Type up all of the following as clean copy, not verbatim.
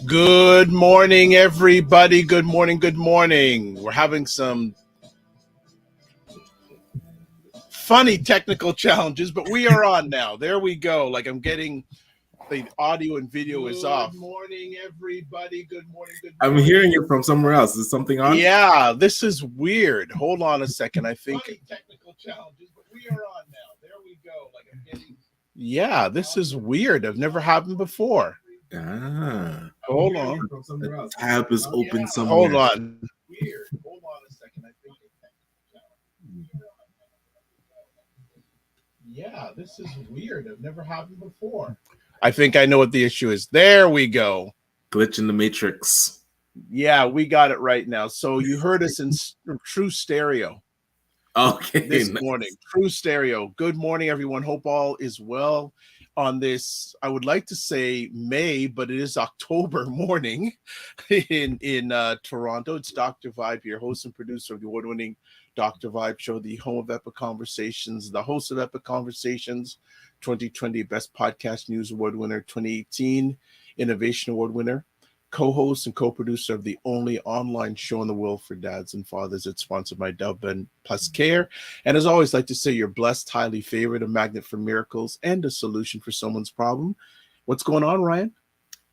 Good morning, everybody. Good morning. Good morning. We're having some funny technical challenges, but we are on now. There we go. Like I'm getting the audio and video is off. Good morning, everybody. Good morning. Good morning. I'm hearing it from somewhere else. Is something on? Yeah, this is weird. Hold on a second. I think funny technical challenges, but we are on now. There we go. Like I'm getting. Yeah, this is weird. I've never happened before. Hold on. The tab is open somewhere. Hold on. Weird. Hold on a second. I think. Yeah, this is weird. I've never happened before. I think I know what the issue is. There we go. Glitch in the matrix. Yeah, we got it right now. So you heard us in true stereo. Okay. This morning. True stereo. Good morning, everyone. Hope all is well on this. I would like to say May, but it is October morning in Toronto. It's Dr. Vibe, your host and producer of the award-winning Dr. Vibe Show, the home of Epic Conversations, the host of Epic Conversations, 2020 Best Podcast News Award winner, 2018 Innovation Award winner, co-host and co-producer of the only online show in the world for dads and fathers. It's sponsored by Dove and Plus Care. And as always, like to say you're blessed, highly favored, a magnet for miracles, and a solution for someone's problem. What's going on, Ryan?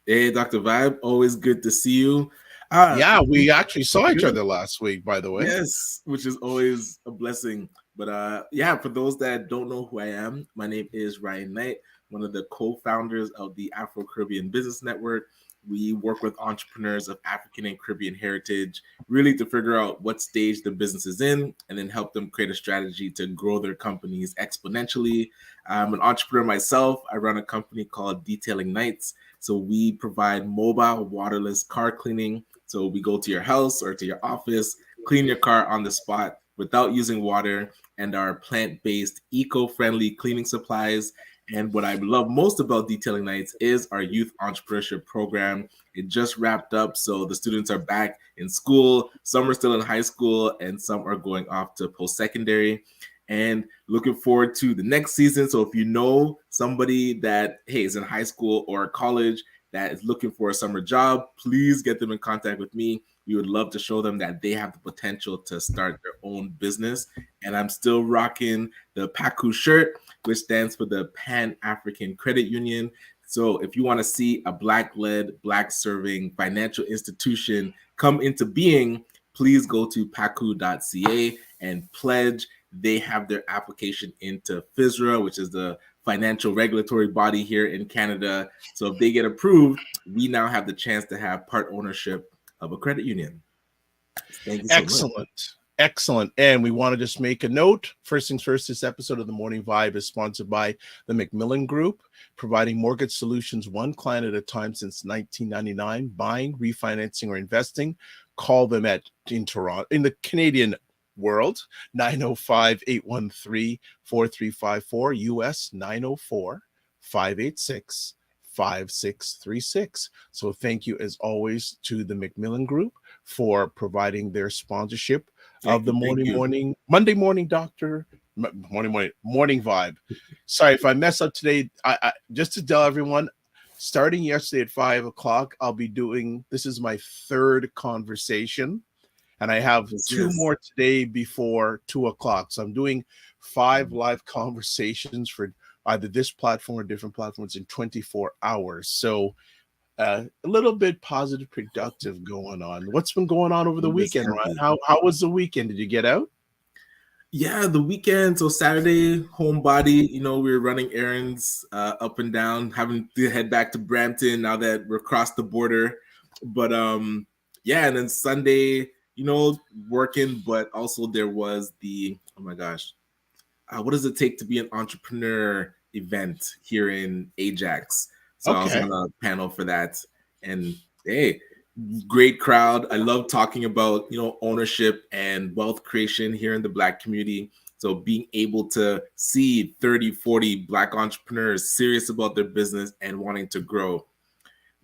Hey, Dr. Vibe. Always good to see you. Yeah, we actually saw each other last week, by the way. Yes, which is always a blessing. But yeah, for those that don't know who I am, my name is Ryan Knight, one of the co-founders of the Afro-Caribbean Business Network. We work with entrepreneurs of African and Caribbean heritage, really to figure out what stage the business is in and then help them create a strategy to grow their companies exponentially. I'm an entrepreneur myself. I run a company called Detailing Nights. So we provide mobile waterless car cleaning. So we go to your house or to your office, clean your car on the spot without using water, and our plant-based, eco-friendly cleaning supplies. And what I love most about Detailing Nights is our youth entrepreneurship program. It just wrapped up, so the students are back in school. Some are still in high school, and some are going off to post-secondary. And looking forward to the next season. So if you know somebody that, hey, is in high school or college that is looking for a summer job, please get them in contact with me. We would love to show them that they have the potential to start their own business. And I'm still rocking the PACU shirt, which stands for the Pan-African Credit Union. So if you want to see a Black-led, Black-serving financial institution come into being, please go to pacu.ca and pledge. They have their application into FSRA, which is the financial regulatory body here in Canada. So if they get approved, we now have the chance to have part ownership of a credit union. Thank you so much. Excellent. And we want to just make a note. First things first, this episode of The Morning Vibe is sponsored by the Macmillan Group, providing mortgage solutions one client at a time since 1999, buying, refinancing, or investing. Call them in Toronto, in the Canadian world, 905-813-4354, US 904-586-5636. So thank you as always to the Macmillan Group for providing their sponsorship of the morning vibe. Sorry if I mess up today. I just to tell everyone, starting yesterday at 5 o'clock, I'll be doing, this is my third conversation. and I have Yes, two yes. more today before 2 o'clock. So I'm doing 5 live conversations for either this platform or different platforms in 24 hours. So a little bit positive, productive going on. What's been going on over the Always weekend, Ryan? heavy. How was the weekend? Did you get out? Yeah, the weekend. So Saturday, homebody. We were running errands up and down, having to head back to Brampton now that we're across the border. But yeah, and then Sunday, working. But also there was the oh my gosh, what does it take to be an entrepreneur event here in Ajax. So I was Okay. on a panel for that, and hey, great crowd. I love talking about ownership and wealth creation here in the Black community. So being able to see 30, 40 Black entrepreneurs serious about their business and wanting to grow.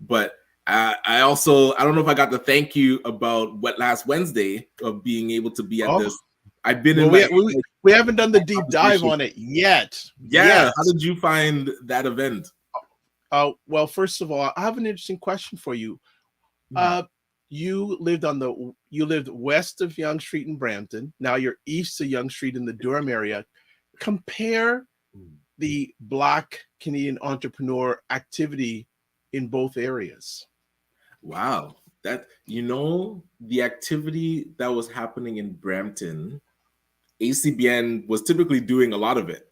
But I don't know if I got to thank you about what last Wednesday of being able to be at Oh, this. I've been well, in my we haven't done the deep dive conversation. on it yet. Yeah, Yet. how did you find that event? Well, first of all, I have an interesting question for you. Hmm. Uh, you lived west of Yonge Street in Brampton. Now you're east of Yonge Street in the Durham area. Compare the Black Canadian entrepreneur activity in both areas. Wow. The activity that was happening in Brampton, ACBN was typically doing a lot of it.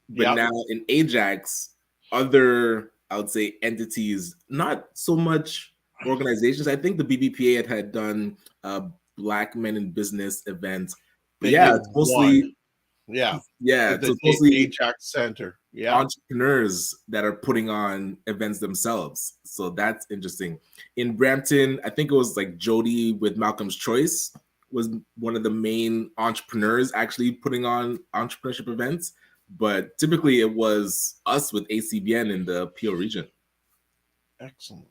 But Yeah. now in Ajax, other, I would say, entities, not so much organizations. I think the BBPA had done Black Men in Business events. But They yeah, did it's one. mostly, Yeah. yeah, At so the it's mostly Ajax Center. Yeah. entrepreneurs that are putting on events themselves. So that's interesting. In Brampton, I think it was like Jody with Malcolm's Choice was one of the main entrepreneurs actually putting on entrepreneurship events. But typically it was us with ACBN in the PO region. Excellent.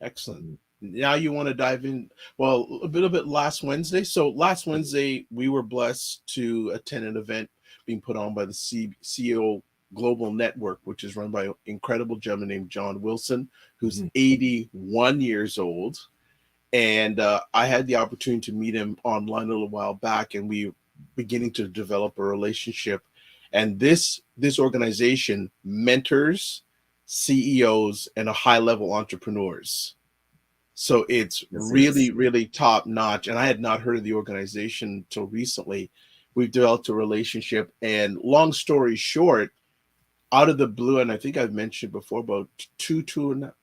Excellent. Now you want to dive in. Well, a little bit last Wednesday. So last Wednesday, we were blessed to attend an event being put on by the CEO Global Network, which is run by an incredible gentleman named John Wilson, who's Mhm. 81 years old. And I had the opportunity to meet him online a little while back, and we beginning to develop a relationship. And this organization mentors CEOs and a high level entrepreneurs. So it's Yes, really, yes. really top notch. And I had not heard of the organization until recently. We've developed a relationship. And long story short, out of the blue, and I think I've mentioned before about two and a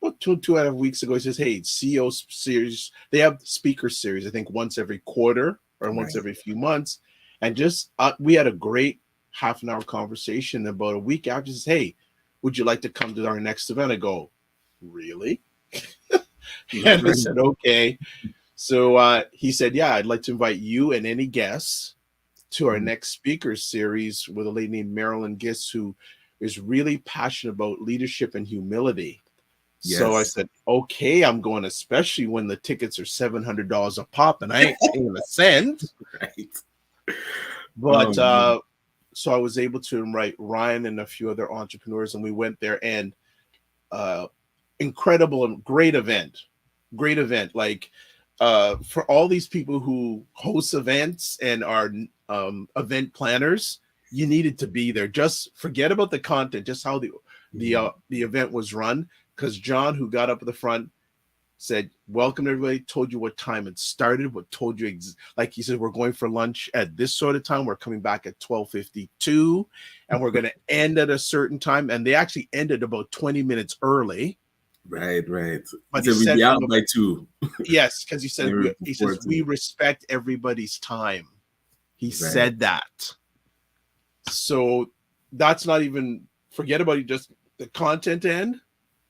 half weeks ago, he says, "Hey, CEO series. They have speaker series. I think once every quarter or once Right. every few months." And just we had a great half an hour conversation. About a week after, he says, "Hey, would you like to come to our next event?" I go, "Really?" And I Right. said, "Okay." So he said, "Yeah, I'd like to invite you and any guests to our Mhm. next speaker series with a lady named Marilyn Gist, who is really passionate about leadership and humility." So I Yes. said, "Okay, I'm going," especially when the tickets are $700 a pop and I ain't paying a cent. Right. But Um, so I was able to invite Ryan and a few other entrepreneurs, and we went there, and uh, incredible and great event. Like for all these people who host events and are event planners, you needed to be there. Just forget about the content, just how the event was run. Because John, who got up at the front, said, "Welcome everybody." Told you what time it started. What told you like he said, "We're going for lunch at this sort of time. We're coming back at 12:52, and we're going to end at a certain time." And they actually ended about 20 minutes early. right, right. He But he said we'd said be out from by 2. yes, because he said And we're he before says we 2. respect everybody's time. He Right. said that. So that's not even forget about it, just the content end.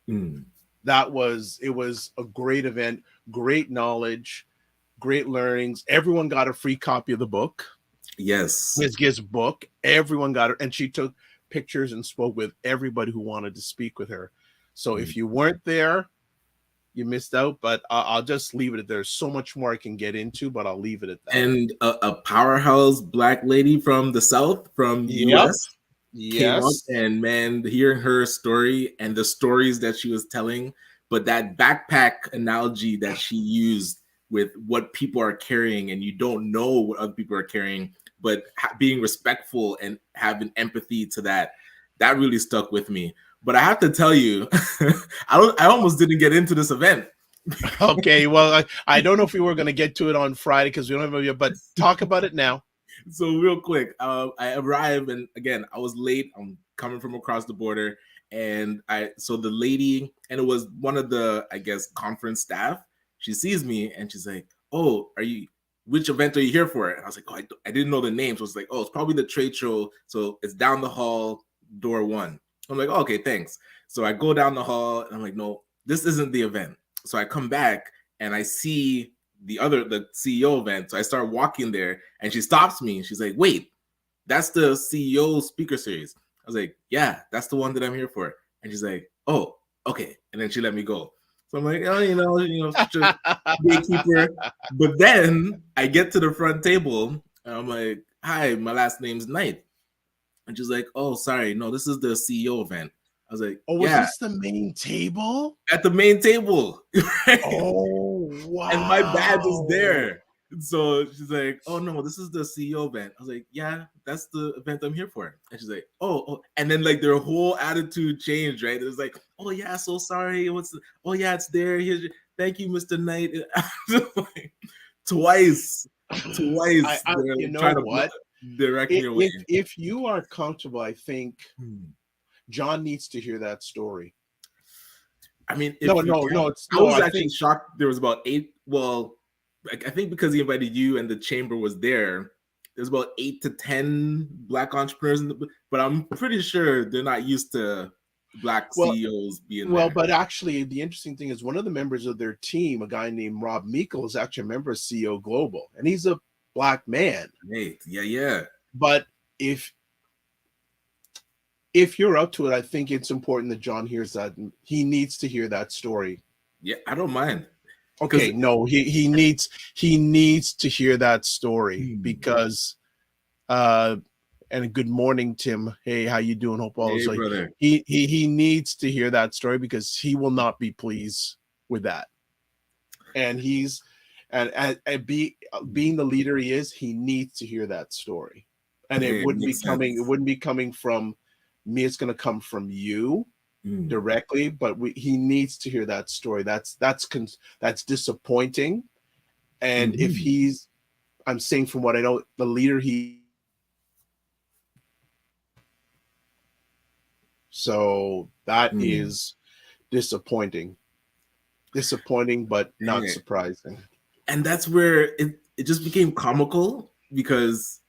Mm. It was a great event, great knowledge, great learnings. Everyone got a free copy of the book, Yes. Ms. Gibbs' book. Everyone got it, and she took pictures and spoke with everybody who wanted to speak with her. So Mm. if you weren't there, you missed out. But I'll just leave it at there's so much more I can get into, but I'll leave it at that. And a powerhouse Black lady from the South, from Yep. US, came up, Yes. and man, hearing her story and the stories that she was telling, but that backpack analogy that she used with what people are carrying, and you don't know what other people are carrying, but being respectful and having empathy to that really stuck with me. But I have to tell you, I almost didn't get into this event. Okay, well, I don't know if we were going to get to it on Friday because we don't have a, but talk about it now. So real quick, I arrived, and again, I was late. I'm coming from across the border, and so the lady, and it was one of the, I guess, conference staff. She sees me and she's like, "Oh, which event are you here for?" And I was like, "Oh, I didn't know the name." So it's like, "Oh, it's probably the trade show. So it's down the hall, door 1." I'm like, oh, "Okay, thanks." So I go down the hall and I'm like, "No, this isn't the event." So I come back and I see the CEO event. So I start walking there and she stops me and she's like, "Wait, that's the CEO speaker series." I was like, "Yeah, that's the one that I'm here for." And she's like, "Oh, okay." And then she let me go. So I'm like, "Oh, just gatekeeper." But then I get to the front table and I'm like, "Hi, my last name's Knight." And she's like, "Oh, sorry, no, this is the CEO event." I was like, Oh, was "Yeah." this the main table? At the main table. Oh, wow. And my badge is there. So she's like, "Oh no, this is the CEO event." I was like, "Yeah, that's the event I'm here for." And she's like, "Oh." And then like their whole attitude changed, right? It was like, "Oh yeah, so sorry. Oh yeah, it's there. Thank you, Mr. Knight." Twice. You know trying what? to direct me away. If you are comfortable, I think John needs to hear that story. I mean, I was actually shocked. There was about 8. Well, I think because he invited you and the chamber was there, there's about 8 to 10 Black entrepreneurs, but I'm pretty sure they're not used to Black CEOs being there. Well, but actually, the interesting thing is one of the members of their team, a guy named Rob Meikle, is actually a member of CEO Global, and he's a Black man. Right. Yeah. But if you're up to it, I think it's important that John hears that. He needs to hear that story. Yeah, I don't mind. Okay, no, he needs to hear that story because and good morning, Tim. Hey, how you doing? Hope all is like brother. He needs to hear that story because he will not be pleased with that. And he's being the leader he is, he needs to hear that story. And it wouldn't be coming from me, it's going to come from you directly, but he needs to hear that story. That's disappointing. And if I'm saying from what I know, the leader so that is disappointing, but not surprising. And that's where it just became comical because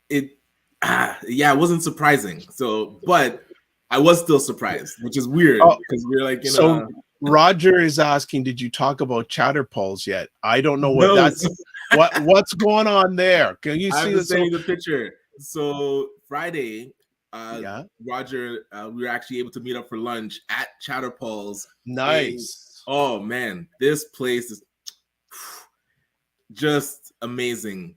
it wasn't surprising. So, but I was still surprised, which is weird because we're like, so Roger is asking, did you talk about chatter polls yet? I don't know what that's what's going on there. Can you see the picture? So Friday, Roger, we were actually able to meet up for lunch at Chatter Paul's. Nice. Oh man, this place is just amazing.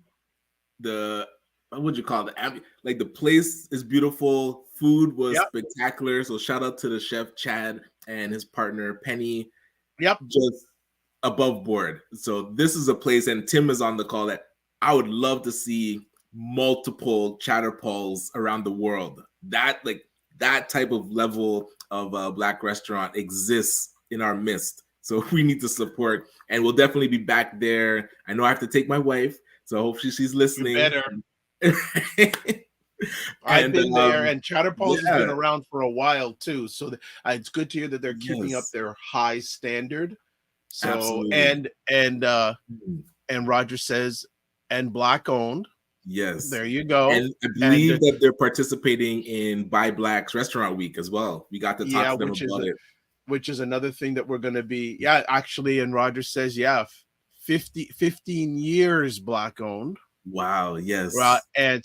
What would you call it? Like the place is beautiful. Food was spectacular. So shout out to the chef Chad and his partner Penny. Yep. Just above board. So this is a place, and Tim is on the call, that I would love to see multiple Chatter Pauls around the world. That type of level of Black restaurant exists in our midst. So we need to support, and we'll definitely be back there. I know I have to take my wife, so hopefully she's listening. You better. I've been there, and Chatter Pauls has been around for a while too. So it's good to hear that they're keeping up their high standard. So absolutely. and Roger says, and Black owned. Yes, there you go. And I believe that they're participating in Buy Black's Restaurant Week as well. We got to talk to them about it. Which is another thing that we're going to be, actually. And Roger says, 15 years Black owned. Wow. Yes. And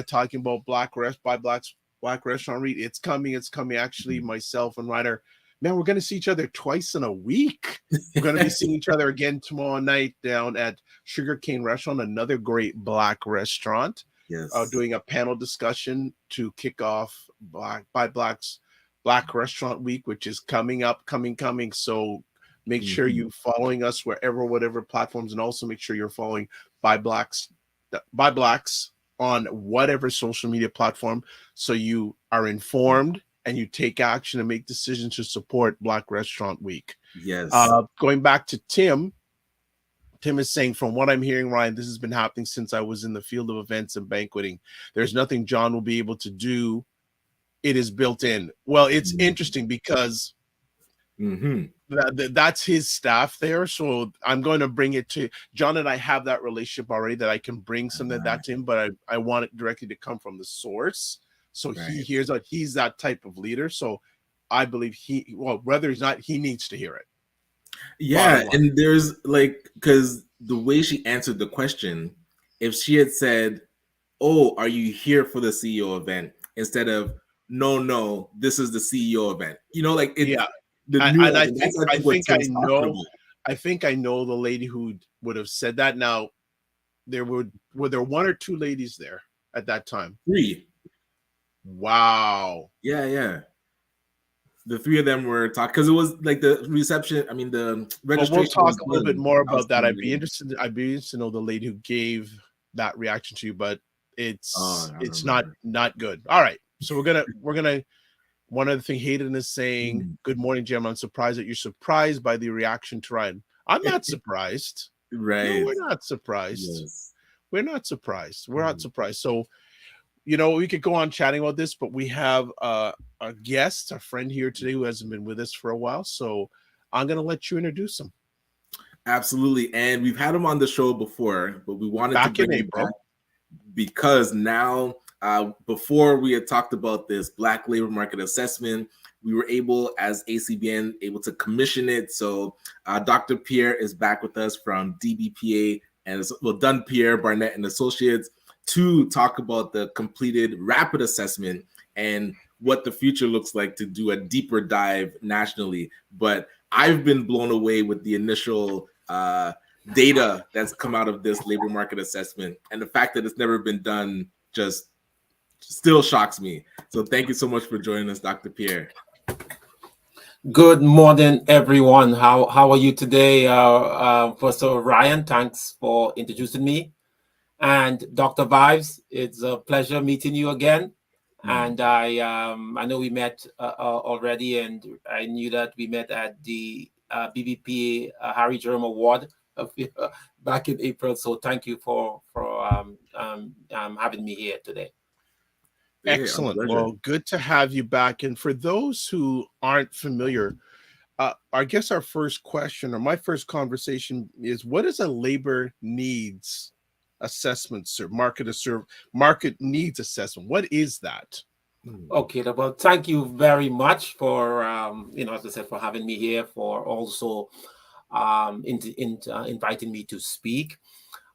talking about Black Restaurant Week. It's coming. Actually, myself and Ryder, man, we're going to see each other twice in a week. We're going to be seeing each other again tomorrow night down at Sugarcane Restaurant, another great Black restaurant. Yes. Doing a panel discussion to kick off Black Restaurant Week, which is coming. So Make sure you following us wherever, whatever platforms, and also make sure you're following by blacks on whatever social media platform, so you are informed and you take action and make decisions to support Black Restaurant Week. Yes. Going back to Tim is saying, from what I'm hearing, Ryan, this has been happening since I was in the field of events and banqueting. There's nothing John will be able to do. It is built in. Well, it's interesting because that's his staff there. So I'm going to bring it to John, and I have that relationship already that I can bring some of that in, but I want it directly to come from the source. So he hears that he's that type of leader. So I believe whether he's not, he needs to hear it. Yeah, and there's like, because the way she answered the question, if she had said, "Oh, are you here for the CEO event?" instead of "No, this is the CEO event," like the nuance. I think I know the lady who would have said that. Now, were there one or two ladies there at that time? 3. Wow. Yeah. The 3 of them were talking because it was like the reception. I mean, the registration. We'll talk a little bit more about that. I'd be interested to know the lady who gave that reaction to you, but it's not good. All right, so we're gonna. One other thing, Hayden is saying, "Good morning, Jim. I'm surprised that you're surprised by the reaction to Ryan." I'm not surprised. Right? No, we're not surprised. Yes. We're not surprised. We're not surprised. So, we could go on chatting about this, but we have a guest, a friend here today who hasn't been with us for a while. So I'm going to let you introduce him. Absolutely. And we've had him on the show before, but we wanted to bring him back because now, before we had talked about this Black labor market assessment, we were able, as ACBN, to commission it. So Dr. Pierre is back with us from DBPA and Dunn, Pierre, Barnett, and Associates, to talk about the completed rapid assessment and what the future looks like to do a deeper dive nationally. But I've been blown away with the initial data that's come out of this labor market assessment, and the fact that it's never been done just still shocks me. So thank you so much for joining us, Dr. Pierre. Good morning, everyone. How are you today? First of all, Ryan, thanks for introducing me. And Dr. Vibes, it's a pleasure meeting you again. And I know we met already, and I knew that we met at the BBPA Harry Jerome Award back in April. So thank you for having me here today. Excellent. Well, good to have you back. And for those who aren't familiar, I guess our first question, or my first conversation, is what is a labor needs assessment, sir? Market needs assessment. What is that? Okay, well, thank you very much for as I said, for having me here, for also inviting me to speak.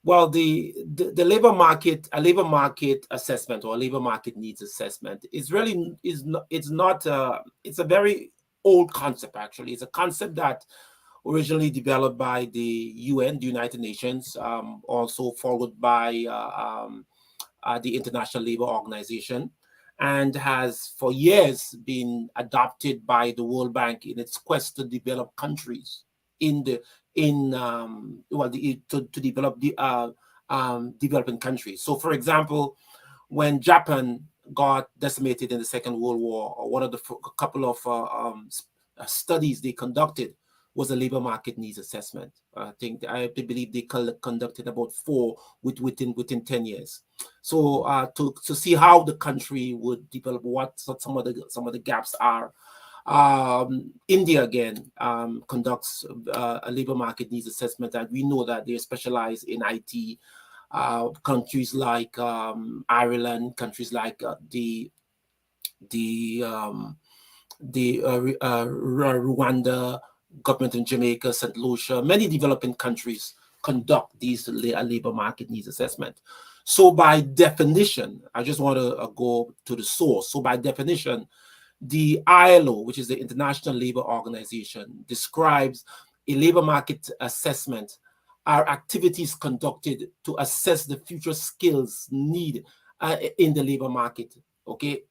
Well, the labor market, a labor market assessment or a labor market needs assessment is it's a very old concept. Actually, it's a concept that originally developed by the UN, the United Nations, also followed by the International Labour Organization, and has for years been adopted by the World Bank in its quest to develop countries to develop the developing countries. So, for example, when Japan got decimated in the Second World War, one of the couple of studies they conducted was a labor market needs assessment. I believe they conducted about 4 within 10 years. So to see how the country would develop, what some of the gaps are. India again conducts a labor market needs assessment, and we know that they specialize in IT. Countries like Ireland, countries like Rwanda, government in Jamaica, St. Lucia, many developing countries conduct these labor market needs assessment. So by definition, I just want to go to the source. So by definition, the ILO, which is the International Labour Organization, describes a labor market assessment are activities conducted to assess the future skills needed in the labor market, okay,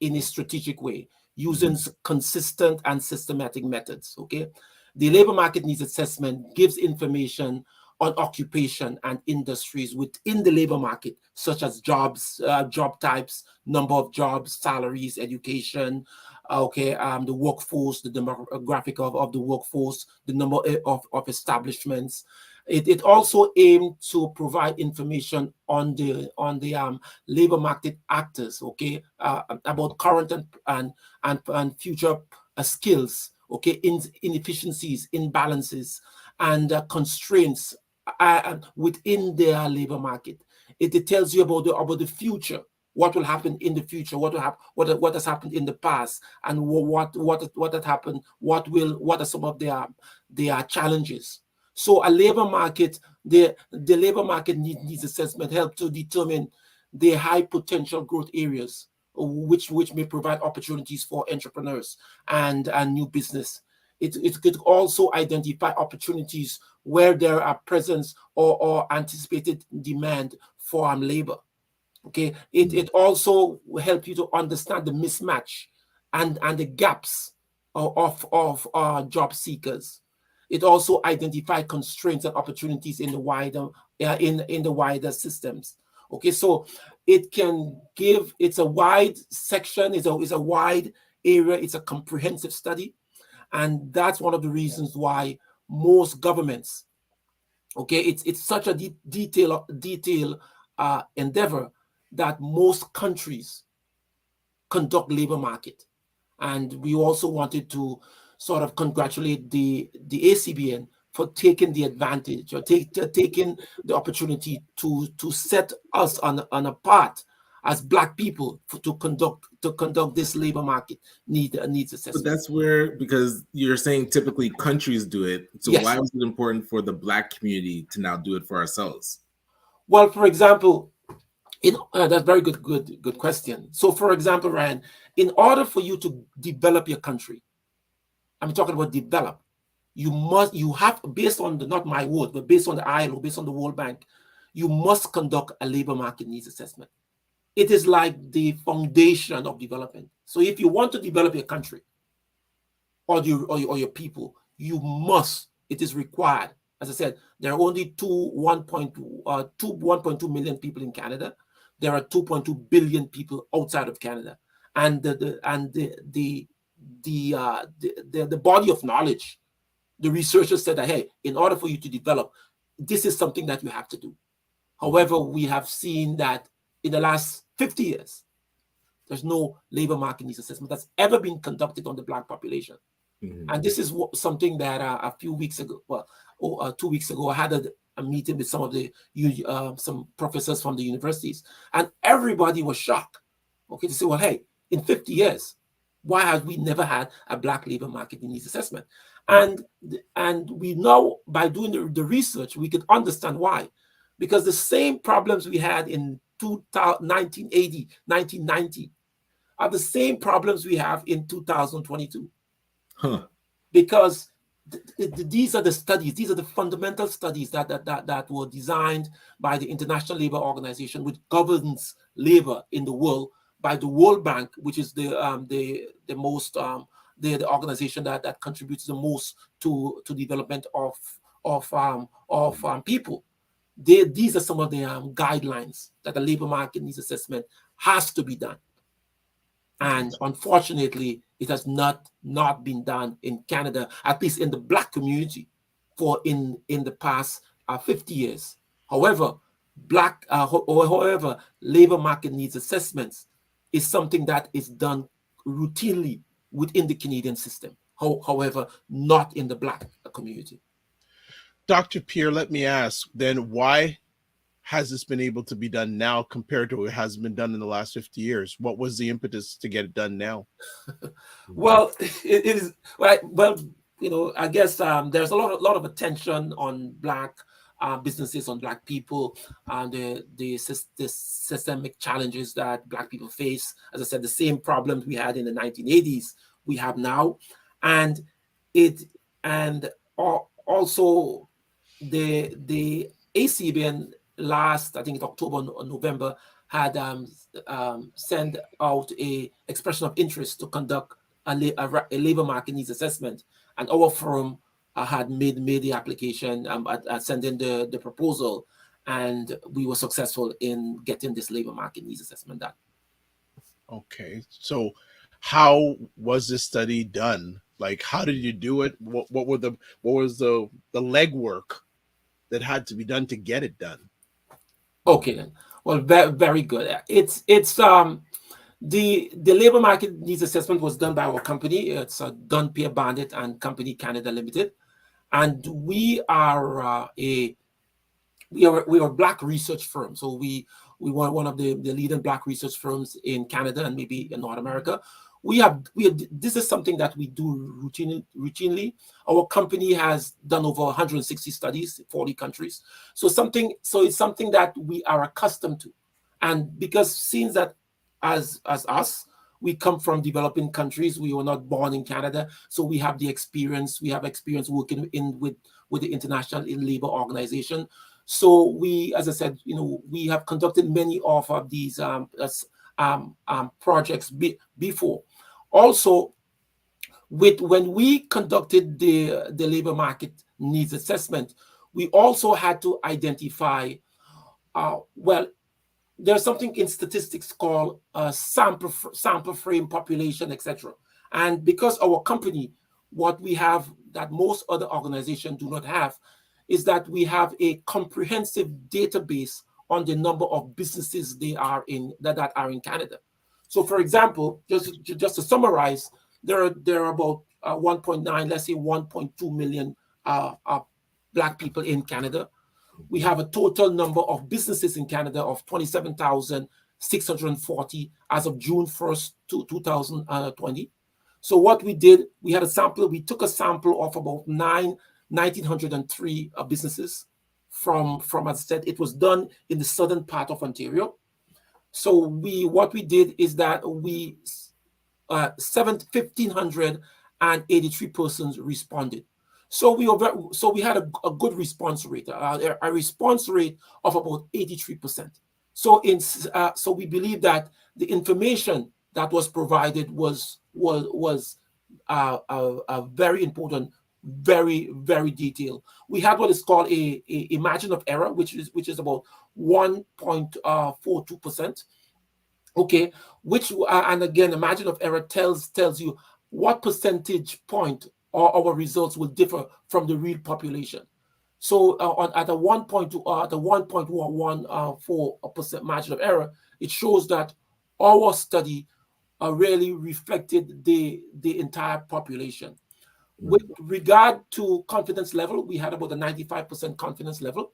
in a strategic way, using consistent and systematic methods, okay? The labor market needs assessment gives information on occupation and industries within the labor market, such as jobs, job types, number of jobs, salaries, education, the workforce, the demographic of the workforce, the number of establishments. It also aimed to provide information on the labor market actors, about current and future skills, inefficiencies, imbalances, and constraints within their labor market. It tells you about the future, what will happen in the future, what has happened in the past, and what had happened, what are some of their challenges. So a labor market, the labor market needs assessment help to determine the high potential growth areas, which may provide opportunities for entrepreneurs and new business. It could also identify opportunities where there are presence or anticipated demand for labor. It also will help you to understand the mismatch and the gaps of job seekers. It also identifies constraints and opportunities in the wider in the wider systems. So it can give. It's a wide section. It's a wide area. It's a comprehensive study, and that's one of the reasons why most governments. It's such a detail endeavor that most countries conduct labor market. And we also wanted to sort of congratulate the ACBN for taking the advantage or taking the opportunity to set us on a path as Black people to conduct this labor market needs assessment. But that's where, because you're saying typically countries do it, so Yes. why was it important for the Black community to now do it for ourselves? Well, for example, that's a very good question. So, for example, Ryan, in order for you to develop your country, I'm talking about develop, you have, based on not my word, but based on the ILO, based on the World Bank, you must conduct a labor market needs assessment. It is like the foundation of development. So if you want to develop your country or your people, you must, it is required. As I said, there are only 1.2 million people in Canada. There are 2.2 billion people outside of Canada. And the body of knowledge, the researchers said that, hey, in order for you to develop, this is something that you have to do. However, we have seen that in the last 50 years, there's no labor market needs assessment that's ever been conducted on the Black population. Mm-hmm. And this is something that a few weeks ago, 2 weeks ago, I had a meeting with some of the some professors from the universities, and everybody was shocked. To say, well, hey, in 50 years, why have we never had a Black labor market needs assessment? And we know by doing the research, we could understand why. Because the same problems we had in 1980, 1990 are the same problems we have in 2022. Because these are the studies, these are the fundamental studies that were designed by the International Labour Organization, which governs labor in the world, by the World Bank, which is the most the organization that contributes the most to development of people. These are some of the guidelines that the labor market needs assessment has to be done. And unfortunately, it has not been done in Canada, at least in the Black community, for in the past 50 years. However, labor market needs assessments is something that is done routinely within the Canadian system. However, not in the Black community. Dr. Pierre, let me ask then, why has this been able to be done now compared to what hasn't been done in the last 50 years? What was the impetus to get it done now? Well, it is right. Well, I guess there's a lot of attention on Black businesses, on Black people, and the systemic challenges that Black people face. As I said, the same problems we had in the 1980s we have now, and also the ACBN last, I think October or November, had sent out a expression of interest to conduct a labor market needs assessment, and our firm had made the application, at sending the proposal, and we were successful in getting this labor market needs assessment done. Okay. So how was this study done? Like, how did you do it? What was the legwork that had to be done to get it done? Okay then. Well, very good. The labor market needs assessment was done by our company. It's Dunn, Pierre, Barnett and Company Canada Limited, and we are a Black research firm. So we were one of the leading Black research firms in Canada and maybe in North America. This is something that we do routinely. Our company has done over 160 studies, 40 countries. So it's something that we are accustomed to. And because since that as us, we come from developing countries, we were not born in Canada. So we have experience working with the International Labor Organization. So we, as I said, we have conducted many of these projects before. Also, when we conducted the labor market needs assessment, we also had to identify, there's something in statistics called sample frame population, etc. And because our company, what we have that most other organizations do not have, is that we have a comprehensive database on the number of businesses that are in Canada. So, for example, just to summarize, there are about 1.9, let's say 1.2 million Black people in Canada. We have a total number of businesses in Canada of 27,640 as of June 1st, 2020. So what we did, we took a sample of about 1,903 businesses from, as I said, it was done in the southern part of Ontario. So what we did is that 1,583 persons responded. So we had a good response rate, a response rate of about 83%. So we believe that the information that was provided was very important, very, very detailed. We had what is called a margin of error, which is about 1.42%. Okay, and again, the margin of error tells you what percentage point our results will differ from the real population. So at a 1.14% margin of error, it shows that our study really reflected the entire population. With regard to confidence level, we had about a 95% confidence level.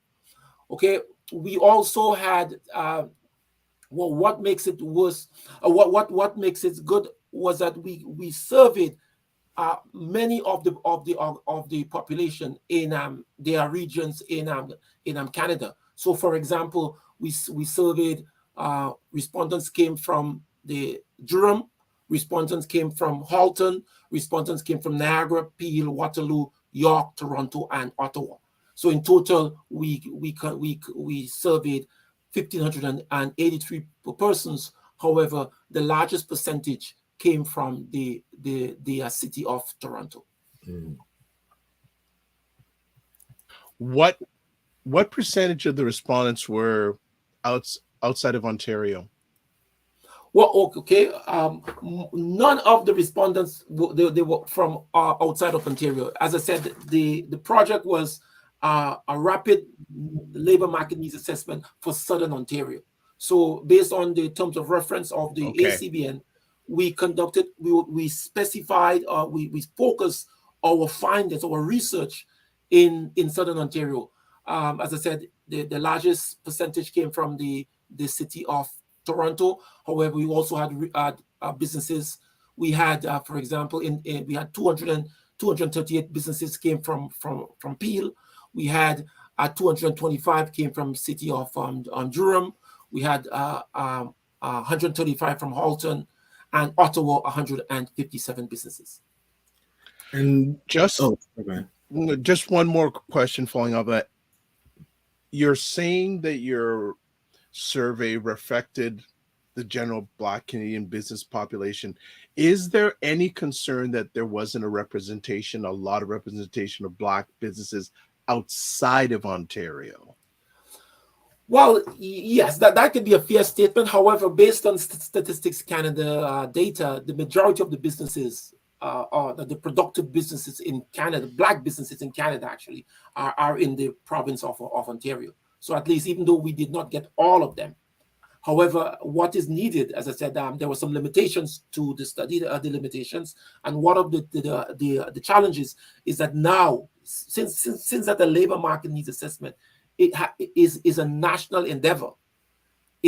Okay, we also had what makes it worse, what makes it good was that we surveyed many of the population in their regions in Canada. So, for example, we surveyed respondents came from the Durham, respondents came from Halton, respondents came from Niagara, Peel, Waterloo, York, Toronto, and Ottawa. So in total, we surveyed 1,583 persons. However, the largest percentage came from the city of Toronto. What percentage of the respondents were outside of Ontario? Well, okay. None of the respondents they were from outside of Ontario. As I said, the project was a rapid labor market needs assessment for Southern Ontario. So, based on the terms of reference of the ACBN, we specified, we focused our findings, our research in Southern Ontario. As I said, the largest percentage came from the city of Toronto. However, we also had businesses. We had, for example, we had 238 businesses came from Peel. We had 225 came from city of Durham. We had 135 from Halton, and Ottawa 157 businesses. And just one more question following up that. You're saying that your survey reflected the general Black Canadian business population. Is there any concern that there wasn't a lot of representation of Black businesses outside of Ontario? Well, yes, that could be a fair statement. However, based on Statistics Canada data, the majority of the businesses, or the productive businesses in Canada, Black businesses in Canada actually, are in the province of Ontario. So at least, even though we did not get all of them, however, what is needed, as I said, there were some limitations to the study, the limitations, and one of the challenges is that now, since that the labor market needs assessment, it is a national endeavor.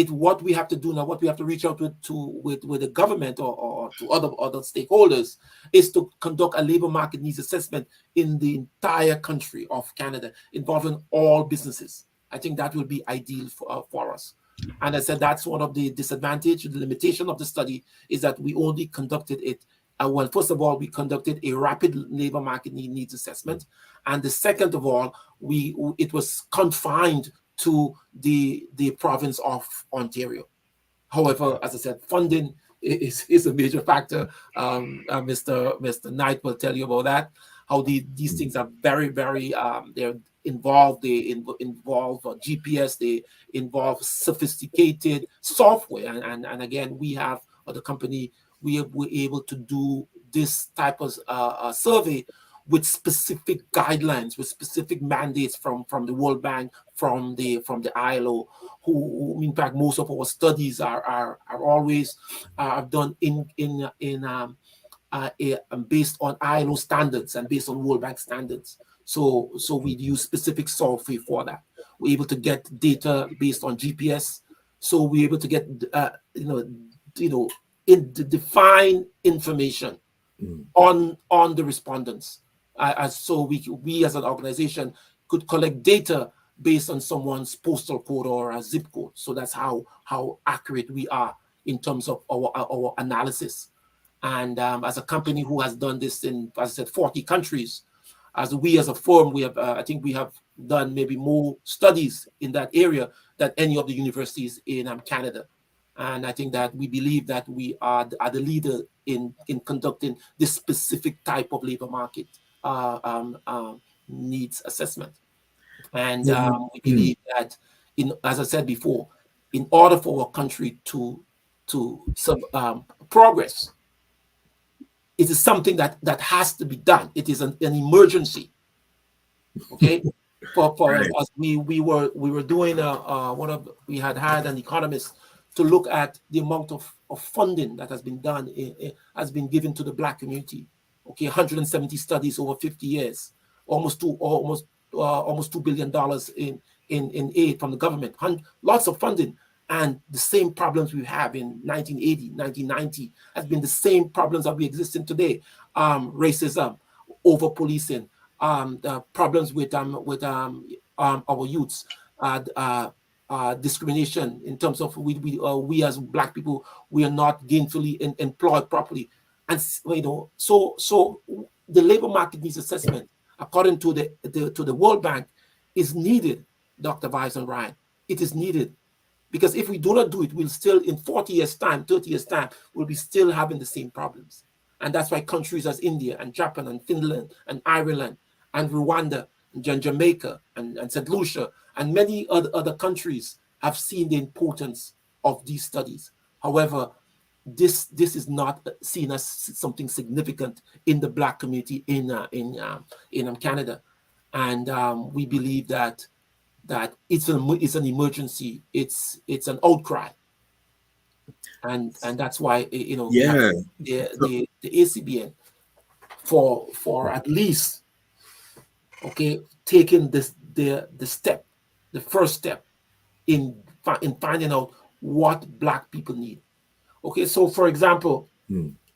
What we have to do now, what we have to reach out with the government or to other stakeholders, is to conduct a labor market needs assessment in the entire country of Canada, involving all businesses. I think that will be ideal for us. And I said that's one of the disadvantage, the limitation of the study, is that we only conducted it. Well, first of all, we conducted a rapid labor market needs assessment, and the second of all, it was confined to the province of Ontario. However, as I said, funding is a major factor. Mr. Knight will tell you about that. How these things are very, very they're involved. They involve GPS. They involve sophisticated software. And again, we have the company. We're able to do this type of survey with specific guidelines, with specific mandates from the World Bank, from the ILO, who in fact most of our studies are always done based on ILO standards and based on World Bank standards. So we use specific software for that. We're able to get data based on GPS. So we're able to get define information on the respondents. So we as an organization could collect data based on someone's postal code or a zip code. So that's how accurate we are in terms of our analysis. And as a company who has done this in, as I said, 40 countries, as a firm, we have I think we have done maybe more studies in that area than any of the universities in Canada. And I think that we believe that we are the leader in conducting this specific type of labor market needs assessment. And we believe that, as I said before, in order for our country to progress, it is something that has to be done. It is an emergency. Okay. For us, we were doing we had an economist to look at the amount of funding that has been done, has been given to the Black community. Okay, 170 studies over 50 years, almost $2 billion in aid from the government, lots of funding. And the same problems we have in 1980, 1990 has been the same problems that we exist in today. Racism, over policing, the problems with our youths, discrimination in terms of we as Black people, we are not gainfully employed properly. And so the labor market needs assessment, according to the World Bank, is needed, Dr. Vives and Ryan. It is needed. Because if we do not do it, we'll still, in 40 years' time, 30 years' time, we'll be still having the same problems. And that's why countries as India and Japan and Finland and Ireland and Rwanda and Jamaica and St. Lucia and many other countries have seen the importance of these studies. However, this is not seen as something significant in the Black community in Canada. And we believe that it's an emergency. It's an outcry, and that's why the ACBN for at least taking the first step in finding out what Black people need. Okay, so for example,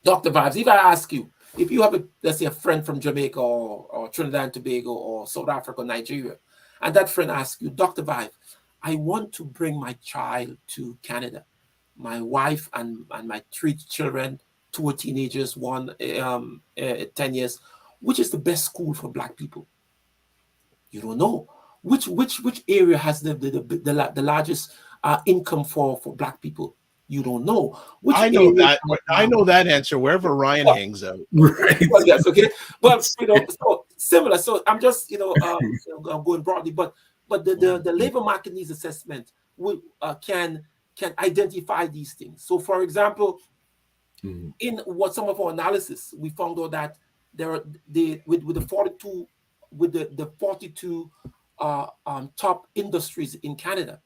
Dr. Vives, if I ask you, if you have let's say a friend from Jamaica or Trinidad and Tobago or South Africa, Nigeria, and that friend asks you, Dr. Vives, I want to bring my child to Canada, my wife and my 3 children, 2 are teenagers, 1 10 years. Which is the best school for Black people? You don't know. Which area has the largest income for Black people? You don't know. Which I know that. I know that answer wherever Ryan hangs out. Right. Well, yes, okay. But so similar. So I'm just I'm going broadly, but the labor market needs assessment can identify these things. So, for example, in what some of our analysis, we found out that there are with the 42 top industries in Canada,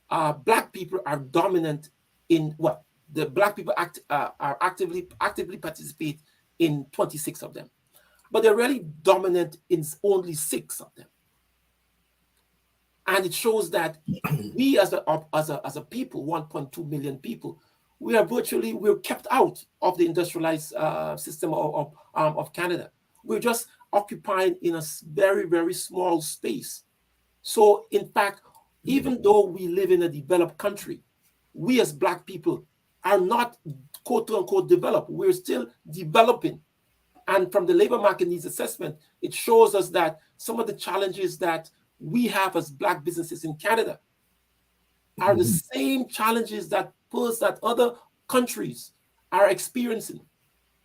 Black people are dominant in what the Black people are actively participate in 26 of them, but they're really dominant in only 6 of them. And it shows that we as a people, 1.2 million people, we're kept out of the industrialized system of Canada. We're just occupying in a very, very small space. So in fact, even though we live in a developed country, we as Black people are not quote unquote developed. We're still developing. And from the labor market needs assessment, it shows us that some of the challenges that we have as Black businesses in Canada are the same challenges that other countries are experiencing.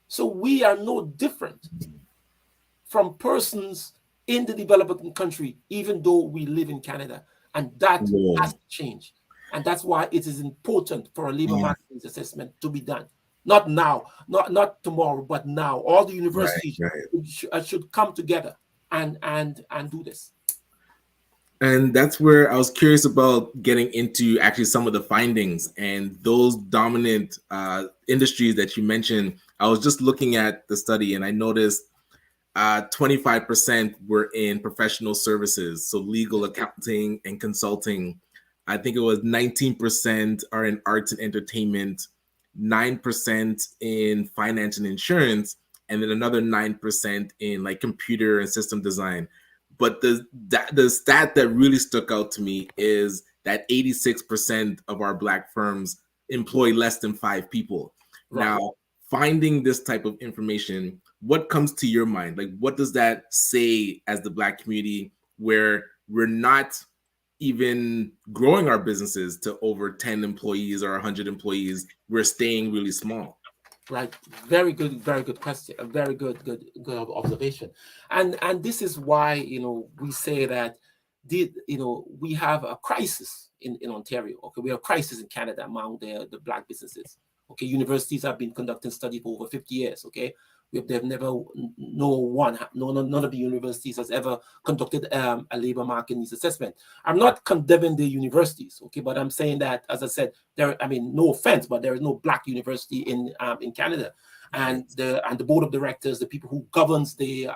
So we are no different from persons in the developing country, even though we live in Canada. And that has to change. And that's why it is important for a labor market needs assessment to be done. Not now, not tomorrow, but now. All the universities should come together and do this. And that's where I was curious about getting into actually some of the findings and those dominant industries that you mentioned. I was just looking at the study and I noticed 25% were in professional services, so legal, accounting, and consulting. I think it was 19% are in arts and entertainment, 9% in finance and insurance, and then another 9% in like computer and system design. But the stat that really stuck out to me is that 86% of our Black firms employ less than 5 people. Right. Now, finding this type of information, what comes to your mind? Like, what does that say as the Black community where we're not even growing our businesses to over 10 employees or 100 employees? We're staying really small. Right. Very good question. A very good observation. And this is why, we say that we have a crisis in Ontario. Okay, we have a crisis in Canada among the Black businesses. Okay, universities have been conducting study for over 50 years. Okay, they've never, none of the universities has ever conducted a labor market needs assessment. I'm not condemning the universities, okay, but I'm saying that, as I said, no offense, but there is no Black university in Canada, and the board of directors, the people who governs the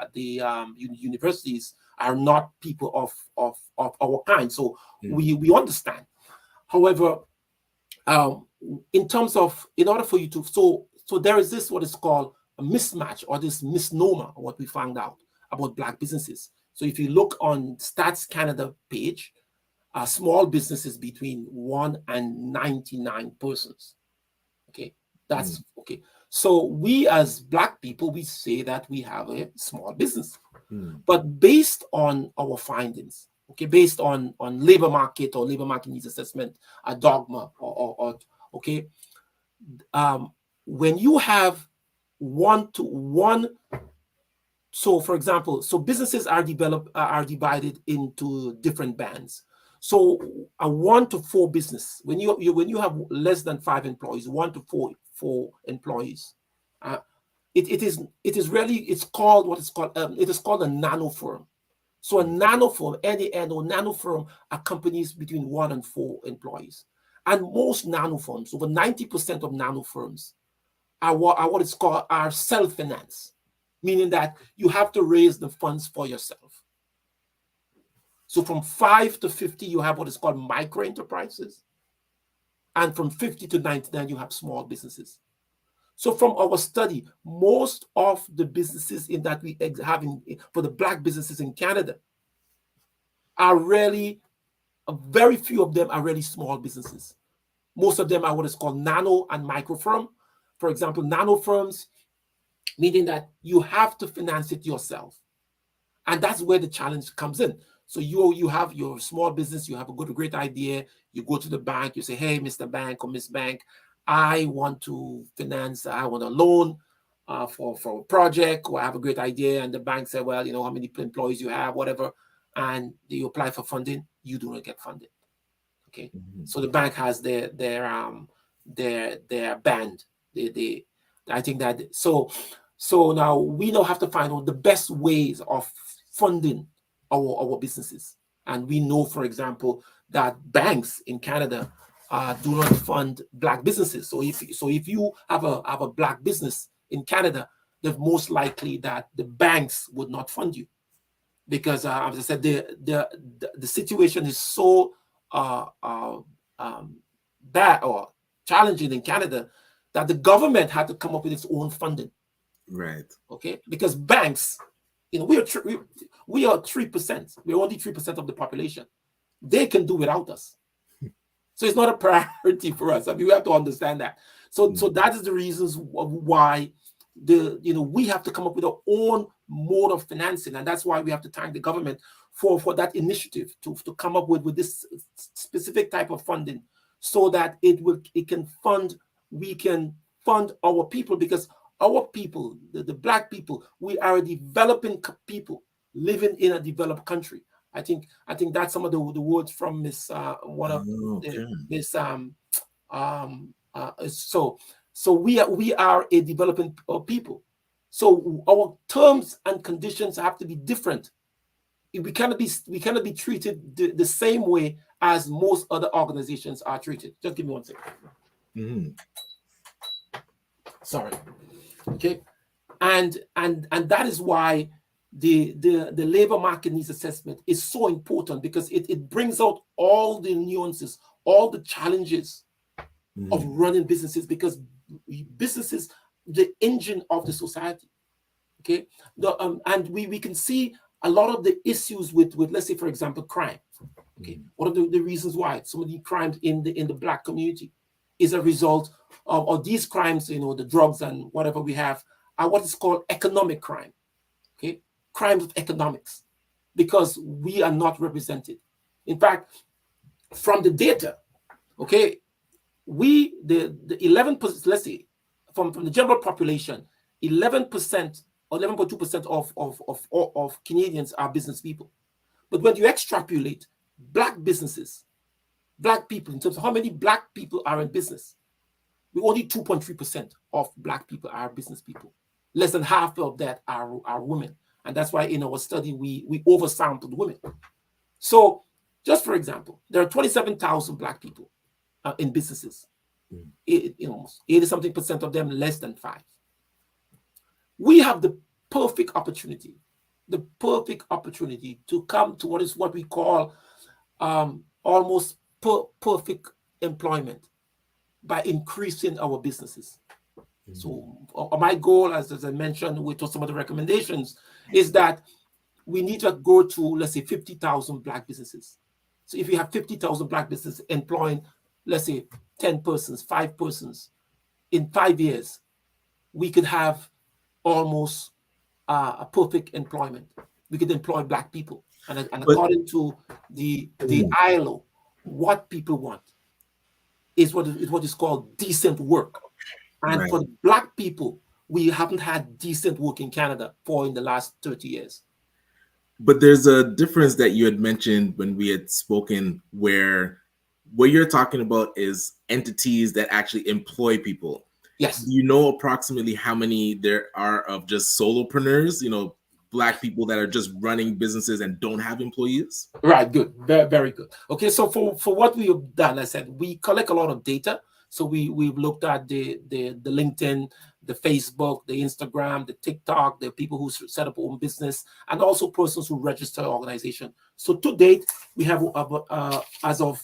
universities, are not people of our kind. So we understand. However, in order for you to so there is this what is called a mismatch, or this misnomer, what we found out about Black businesses. So if you look on Stats Canada page, small businesses between 1 and 99 persons. Okay, that's okay. So we as Black people, we say that we have a small business, but based on our findings, okay, based on labor market or labor market needs assessment, a dogma, or okay, when you have 1 to 1, so for example, so businesses are divided into different bands. So a 1 to 4 business, when you have less than 5 employees, 1 to 4 employees, it is called a nano firm. So a nano firm, nano firm are companies between 1 and 4 employees, and most nano firms, over 90% of nano firms, are what is called self-finance, meaning that you have to raise the funds for yourself. So from 5 to 50, you have what is called micro enterprises, and from 50 to 99, you have small businesses. So from our study, most of the businesses in that we have for the Black businesses in Canada are really, very few of them are really small businesses. Most of them are what is called nano and micro firm. For example, nano firms, meaning that you have to finance it yourself. And that's where the challenge comes in. So you have your small business, you have a great idea, you go to the bank, you say, hey, Mr. Bank or Miss Bank, I want to finance, I want a loan for a project, or I have a great idea. And the bank said, well, how many employees you have, whatever. And you apply for funding, you do not get funded. Okay. So the bank has their band. I think that so now we now have to find out the best ways of funding our businesses. And we know, for example, that banks in Canada do not fund Black businesses. So if you have a Black business in Canada, the most likely that the banks would not fund you, because as I said, the situation is so bad or challenging in Canada that the government had to come up with its own funding. Right. Okay. Because banks, we are 3%. We're only 3% of the population. They can do without us. So it's not a priority for us. I mean, we have to understand that. So that is the reasons why we have to come up with our own mode of financing, and that's why we have to thank the government for that initiative to come up with this specific type of funding, so that we can fund our people, because our people, the Black people, we are a developing people living in a developed country. I think that's some of the words from Miss So we are a developing people. So our terms and conditions have to be different. We cannot be treated the same way as most other organizations are treated. Just give me 1 second. Sorry. Okay. And that is why the labor market needs assessment is so important, because it brings out all the nuances, all the challenges of running businesses, because businesses, the engine of the society. Okay. And we can see a lot of the issues with let's say, for example, crime. Okay. One of the reasons why some of the crimes in the Black community is a result of these crimes, the drugs and whatever we have, are what is called economic crime. Okay. Crimes of economics, because we are not represented. In fact, from the data, okay, the 11%, let's say, from the general population, 11% or 11.2% of Canadians are business people. But when you extrapolate Black businesses, Black people, in terms of how many Black people are in business, we only 2.3% of Black people are business people. Less than half of that are women. And that's why in our study, we oversampled women. So just for example, there are 27,000 Black people in businesses. 80-something% of them less than 5. We have the perfect opportunity to come to what we call almost perfect employment by increasing our businesses. So my goal, as I mentioned with some of the recommendations, is that we need to go to, let's say, 50,000 Black businesses. So if you have 50,000 Black businesses employing, let's say, 10 persons, 5 persons, in 5 years, we could have almost a perfect employment. We could employ Black people. And according to the ILO, what people want is what is called decent work. And for Black people, we haven't had decent work in Canada in the last 30 years. But there's a difference that you had mentioned when we had spoken, where what you're talking about is entities that actually employ people. Yes. Do you know approximately how many there are of just solopreneurs, Black people that are just running businesses and don't have employees? Right. Good. Very, very good. Okay. So for what we have done, I said, we collect a lot of data. So we've looked at the LinkedIn, the Facebook, the Instagram, the TikTok, the people who set up own business, and also persons who register organization. So to date, we have as of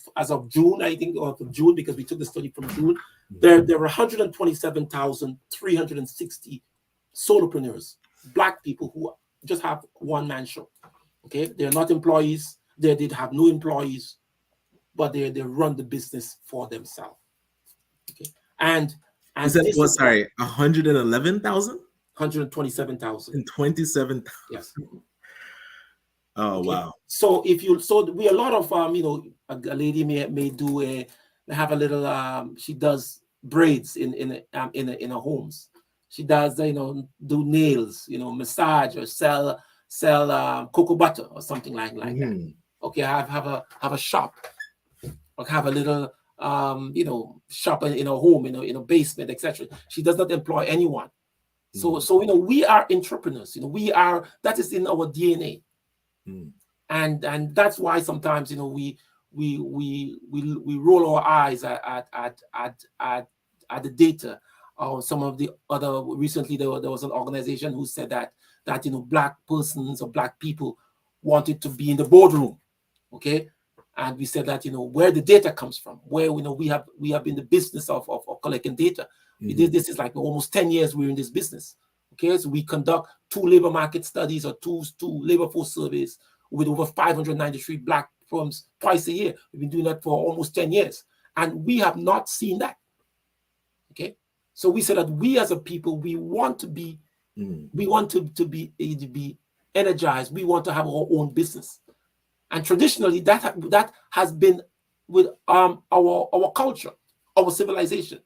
June, I think, or from June, because we took the study from June, there were 127,360 solopreneurs, Black people who just have one-man show. Okay, they're not employees. They did have no employees, but they run the business for themselves. Okay, and you said, 111,000? 127,000. And 27,000. Yes. Oh, Okay. wow. So we a lot of a lady may do have a little she does braids in her homes. She does do nails, massage or sell cocoa butter or something like that. Okay, have a shop or have a little shop in a home, in a basement, etc. She does not employ anyone. So we are entrepreneurs. That is in our DNA. And that's why sometimes we roll our eyes at the data. Some of the other recently there was an organization who said that black persons or black people wanted to be in the boardroom. Okay. And we said that where the data comes from, where we have been in the business of collecting data. This is like almost 10 years we're in this business. Okay, so we conduct 2 labor market studies or two labor force surveys with over 593 black firms twice a year. We've been doing that for almost 10 years, and we have not seen that. Okay, so we said that we as a people, we want to be be energized. We want to have our own business, and traditionally that has been with our culture, our civilization.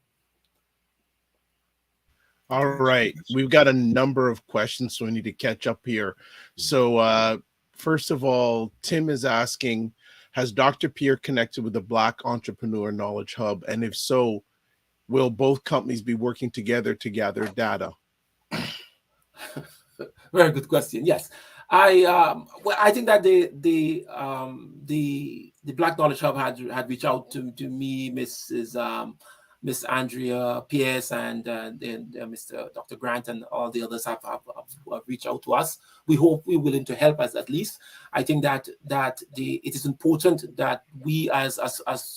All right. We've got a number of questions, so we need to catch up here. So first of all, Tim is asking, has Dr. Pierre connected with the Black Entrepreneur Knowledge Hub? And if so, will both companies be working together to gather data? Very good question. Yes. I think that the Black Knowledge Hub had reached out to me, Miss Andrea, Pierre, and Mr. Dr. Grant, and all the others have reached out to us. We hope we're willing to help us at least. I think that it is important that we as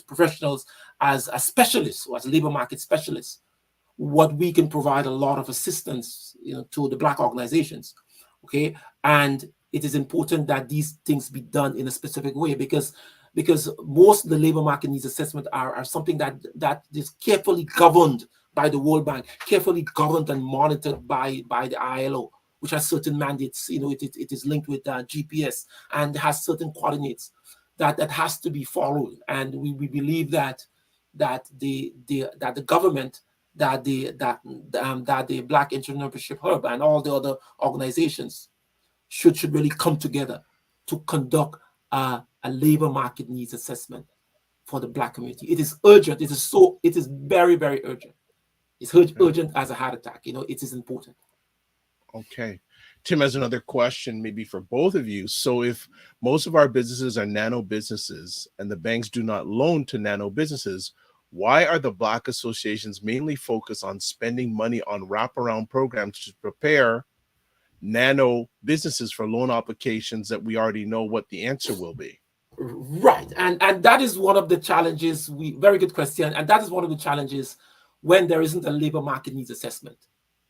professionals, as specialists, or as labor market specialists, what we can provide a lot of assistance to the Black organizations. Okay, and it is important that these things be done in a specific way because most of the labor market needs assessment are something that is carefully governed by the World Bank, carefully governed and monitored by the ILO, which has certain mandates. It is linked with GPS and has certain coordinates that has to be followed. And we believe that the government, that the Black Entrepreneurship Hub and all the other organizations should really come together to conduct a labor market needs assessment for the Black community. It is urgent. It is very, very urgent. It's urgent as a heart attack. It is important. Okay. Tim has another question, maybe for both of you. So if most of our businesses are nano businesses and the banks do not loan to nano businesses, why are the Black associations mainly focused on spending money on wraparound programs to prepare nano businesses for loan applications that we already know what the answer will be? Right. And that is one of the challenges. Very good question. And that is one of the challenges when there isn't a labor market needs assessment.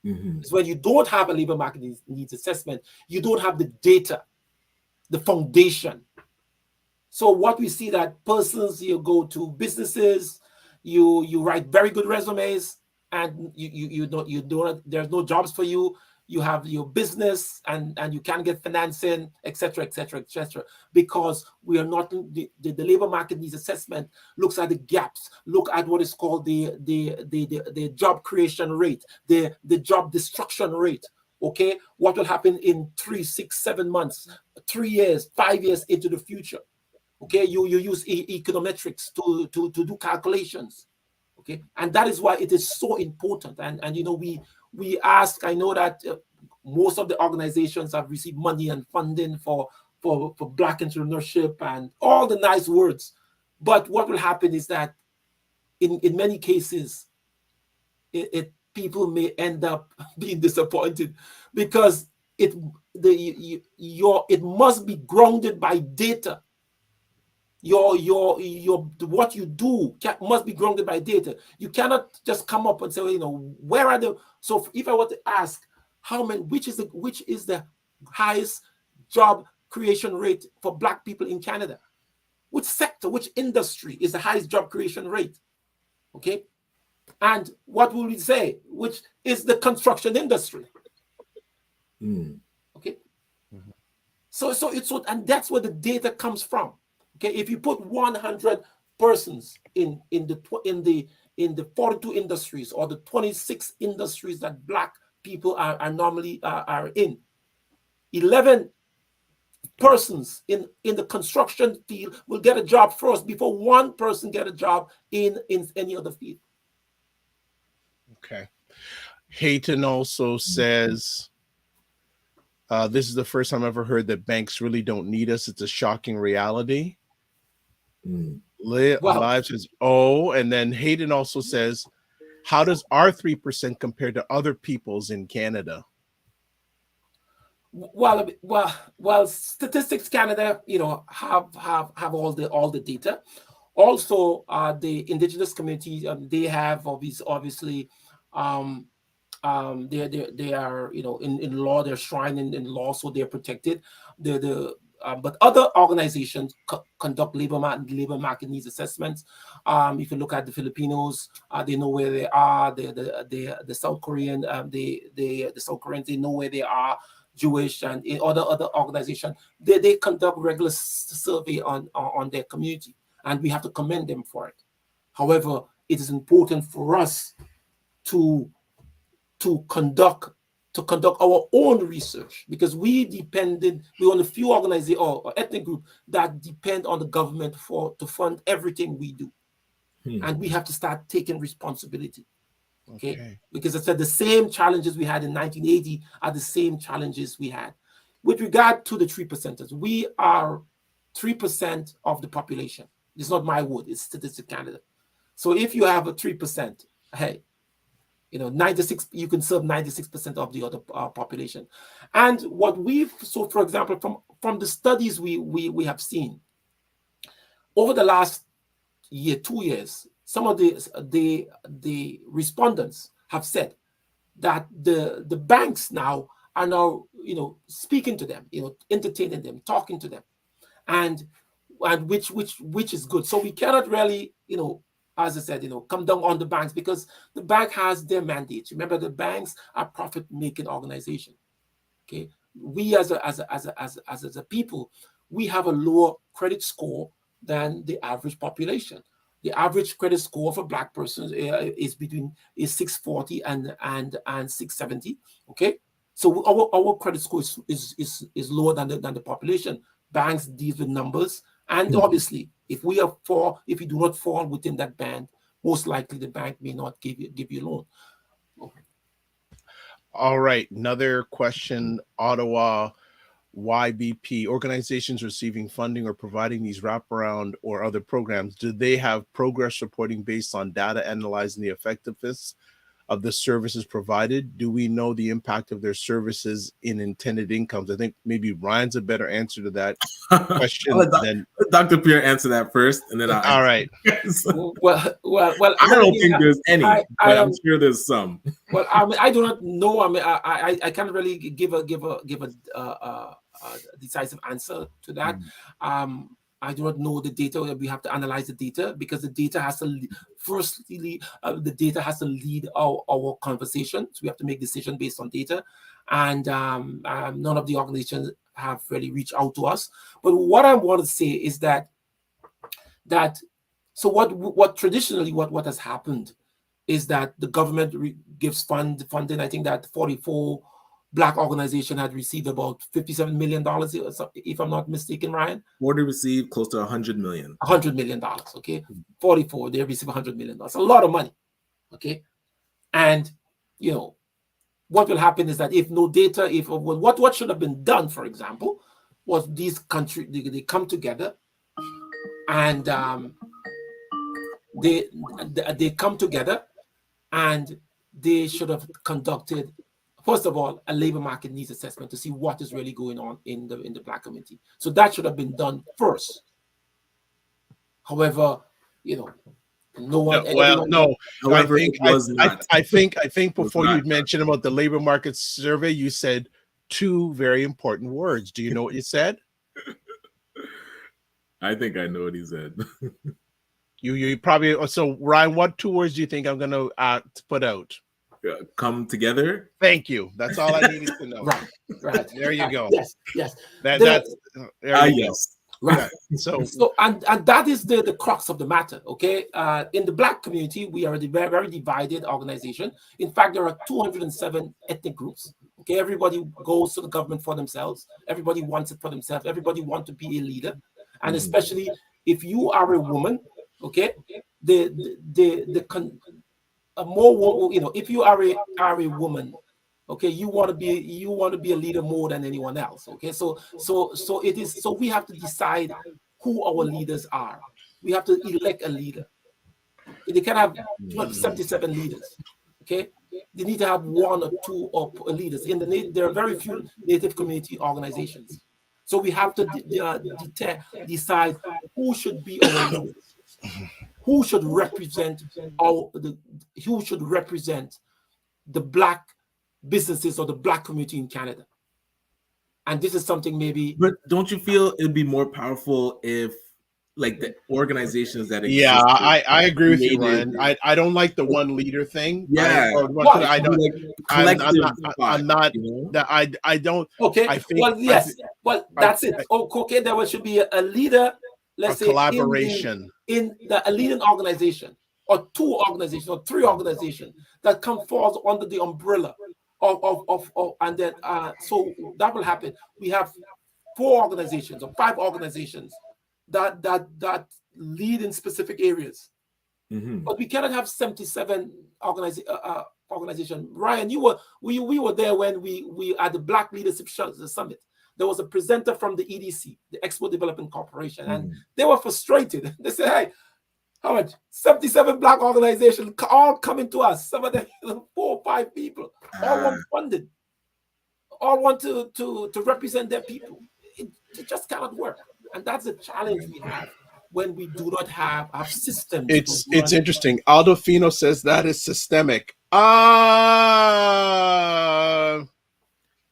It's when you don't have a labor market needs assessment, you don't have the data, the foundation. So what we see that persons, you go to businesses, you write very good resumes, and you don't there's no jobs for you. You have your business and you can't get financing, etc., etc., etc. Because we are not the labor market needs assessment looks at the gaps, look at what is called the job creation rate, the job destruction rate. Okay, what will happen in 3, 6, 7 months, 3 years, 5 years into the future? Okay, you use econometrics to do calculations. Okay, and that is why it is so important. And we ask. I know that most of the organizations have received money and funding for Black entrepreneurship and all the nice words. But what will happen is that in many cases, people may end up being disappointed because it must be grounded by data. What you do must be grounded by data. You cannot just come up and say, where are the? So if I were to ask, which is the highest job creation rate for Black people in Canada? Which sector, which industry is the highest job creation rate? Okay, and what will we say? Which is the construction industry? Okay. So it's what, and that's where the data comes from. Okay, if you put 100 persons in the 42 industries or the 26 industries that Black people are normally are in, 11 persons in the construction field will get a job first before one person get a job in any other field. Okay. Hayton also says, this is the first time I've ever heard that banks really don't need us. It's a shocking reality. Live says, oh, and then Hayden also says, how does our 3% compare to other people's in Canada? Well, Statistics Canada, have all the data. Also, the Indigenous community, they have obviously, they are in law, they're shrined in law, so they're protected. But other organizations conduct labor market needs assessments. If you look at the Filipinos, they know where they are. The South Korean, the South Koreans, they know where they are. Jewish and in other organizations, they conduct regular survey on their community, and we have to commend them for it. However, it is important for us to conduct our own research, because we're on a few organizations or ethnic group that depend on the government to fund everything we do. And we have to start taking responsibility. Okay. Because I said the same challenges we had in 1980 are the same challenges we had. With regard to the 3%ers, we are 3% of the population. It's not my word, it's Statistics Canada. So if you have a 3%, hey, 96, you can serve 96% of the other population. And so for example, from the studies we have seen over the last 2 years, some of the respondents have said that the banks now are speaking to them, entertaining them, talking to them, and which is good. So we cannot really, as I said, come down on the banks, because the bank has their mandate. Remember, the banks are profit-making organization. Okay, we as a people, we have a lower credit score than the average population. The average credit score for Black persons is 640 and 670. Okay, so our credit score is lower than the population. Banks deal with numbers, and obviously, if you do not fall within that band, most likely the bank may not give you a loan. Okay. All right, another question, Ottawa. YBP, organizations receiving funding or providing these wraparound or other programs, do they have progress reporting based on data analyzing the effectiveness of the services provided? Do we know the impact of their services in intended incomes? I think maybe Ryan's a better answer to that question than Dr. Pierre answer that first, and then I'll all right. Well, I don't think there's any, but I'm sure there's some. Well, I do not know. I can't really give a decisive answer to that. I do not know the data. We have to analyze the data, because the data has to lead our conversation. So we have to make decisions based on data, and none of the organizations have really reached out to us. But what I want to say is that so what traditionally what has happened is that the government gives funding. I think that 44 Black organizations had received about $57 million, if I'm not mistaken, Ryan. 40 received close to $100 million. $100 million, okay? 44, they received $100 million. A lot of money, okay? And, what will happen is that if no data, what should have been done, for example, was these countries, they come together and they come together and they should have conducted, first of all, a labor market needs assessment to see what is really going on in the Black community. So that should have been done first. However, no one. No. However, I think before you mentioned about the labor market survey, you said two very important words. Do you know what you said? I think I know what he said. You probably. So Ryan, what 2 words do you think I'm going to put out? come together. Thank you. That's all I needed to know. Right. There you go. Yes. That's there you Yes. go. Right. So and that is the crux of the matter. Okay. In the Black community, we are a very, very divided organization. In fact, there are 207 ethnic groups. Okay. Everybody goes to the government for themselves. Everybody wants it for themselves. Everybody wants to be a leader. And especially if you are a woman, okay, more, you know, if you are a woman, okay, you want to be a leader more than anyone else. Okay, so it is, so we have to decide who our leaders are. We have to elect a leader. They can have 77 leaders. Okay, they need to have one or two leaders. There are very few Native community organizations, so we have to decide who should be our leaders, who should represent the Black businesses or the Black community in Canada. And this is something maybe. But don't you feel it'd be more powerful if, like, the organizations that exist? Yeah, I agree with you, Ryan. I don't like the one leader thing. Yeah, I don't. I'm not. You know? That I don't. Okay. I think. Well, yes. Well, that's it. Okay, there should be a leader. Let's say collaboration in a leading organization, or two organizations, or three organizations that falls under the umbrella of and then so that will happen. We have 4 organizations or 5 organizations that lead in specific areas, but we cannot have 77 organization. Ryan, we were there when we at the Black Leadership Summit. There was a presenter from the EDC, the Export Development Corporation, and they were frustrated. They said, "Hey, how much? 77 Black organizations all coming to us. Some of them, 4 or 5 people, all want funded, all want to represent their people. It just cannot work." And that's the challenge we have when we do not have systems. It's interesting. Aldo Fino says that is systemic.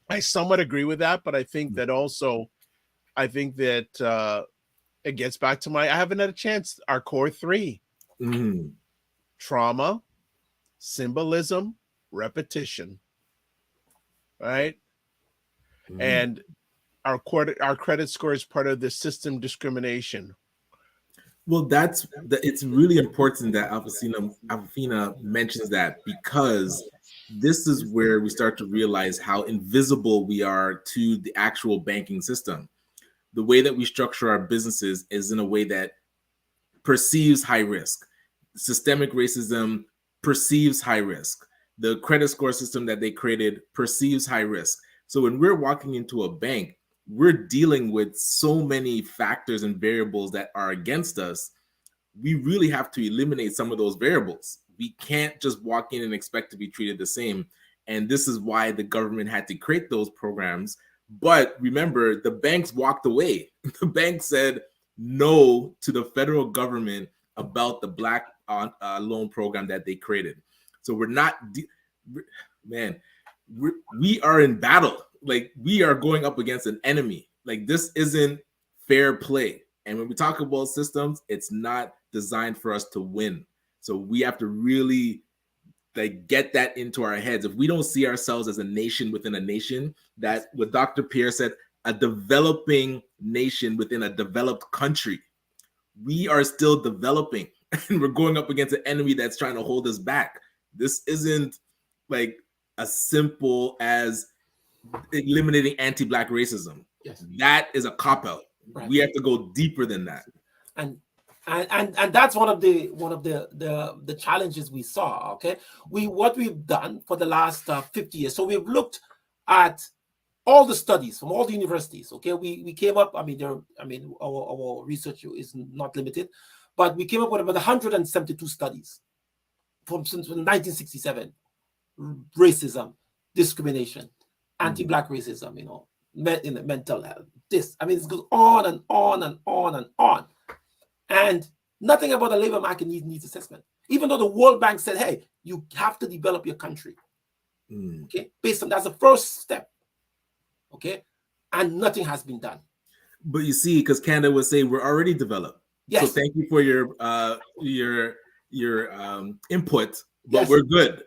I somewhat agree with that, but I think that also, it gets back to I haven't had a chance. Our core 3: trauma, symbolism, repetition. Right, and our credit score is part of the system discrimination. Well, it's really important that Alfina mentions that, because this is where we start to realize how invisible we are to the actual banking system. The way that we structure our businesses is in a way that perceives high risk. Systemic racism perceives high risk. The credit score system that they created perceives high risk. So when we're walking into a bank, we're dealing with so many factors and variables that are against us. We really have to eliminate some of those variables. We can't just walk in and expect to be treated the same. And this is why the government had to create those programs. But remember, the banks walked away. The bank said no to the federal government about the Black loan program that they created. So we're not, we are in battle. Like, we are going up against an enemy. Like, this isn't fair play. And when we talk about systems, it's not designed for us to win. So we have to really get that into our heads. If we don't see ourselves as a nation within a nation, that what Dr. Pierre said, a developing nation within a developed country, we are still developing and we're going up against an enemy that's trying to hold us back. This isn't like as simple as eliminating anti-Black racism. Yes. That is a cop-out. Right. We have to go deeper than that. And that's one of the challenges we saw. Okay, what we've done for the last 50 years. So we've looked at all the studies from all the universities. Okay, we came up. Our research is not limited, but we came up with about 172 studies since 1967. Racism, discrimination, anti-Black racism. Mental health. This. It goes on and on and on and on. And nothing about the labor market needs assessment. Even though the World Bank said, "Hey, you have to develop your country." Okay, based on that's the first step. Okay, and nothing has been done. But you see, because Canada would say we're already developed. Yes. So thank you for your input. But yes, we're good.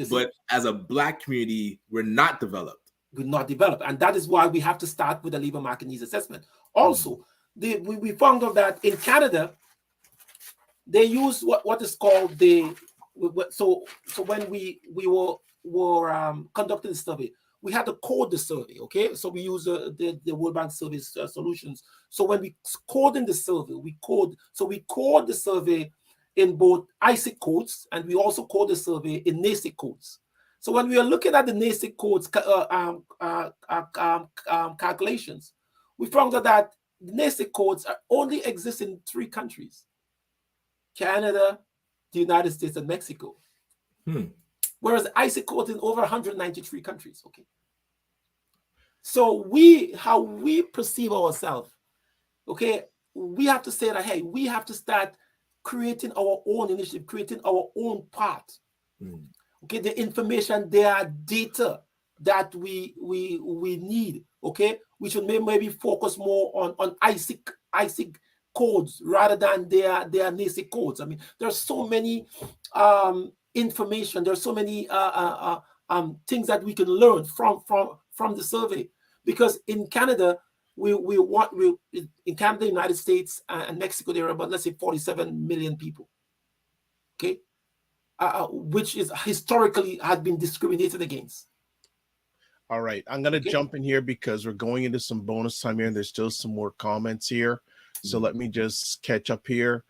But as a Black community, we're not developed. We're not developed. And that is why we have to start with the labor market needs assessment. Also, we found out that in Canada, they use what is called so when we were conducting the survey, we had to code the survey. Okay, so we use the World Bank survey solutions. So when we code in the survey, we code the survey in both ISIC codes, and we also code the survey in NASIC codes. So when we are looking at the NASIC codes calculations, we found out that the NASIC codes only exist in 3 countries: Canada, the United States, and Mexico. Whereas ISIC codes in over 193 countries. Okay. So how we perceive ourselves, okay, we have to say that, hey, we have to start creating our own initiative, creating our own part. Okay, the information, there are data that we need. Okay, we should maybe focus more on ISIC codes rather than their NASIC codes. I mean, there's so many information, there's so many things that we can learn from the survey, because in Canada, in Canada, United States, and Mexico, there are about, let's say, 47 million people. Okay. Which is historically has been discriminated against. All right, I'm going to jump in here because we're going into some bonus time here, and there's still some more comments here. So let me just catch up here.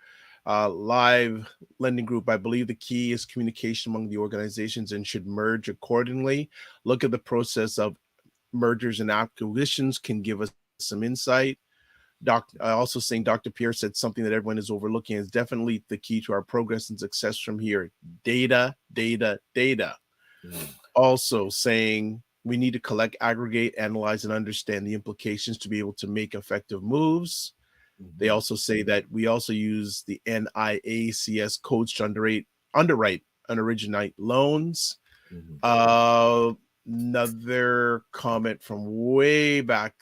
Live lending group, I believe the key is communication among the organizations and should merge accordingly. Look at the process of mergers and acquisitions can give us some insight. Also saying Dr. Pierre said something that everyone is overlooking is definitely the key to our progress and success from here. Data. Also saying we need to collect, aggregate, analyze, and understand the implications to be able to make effective moves. They also say that we also use the NIACS codes to underwrite and originate loans. Another comment from way back,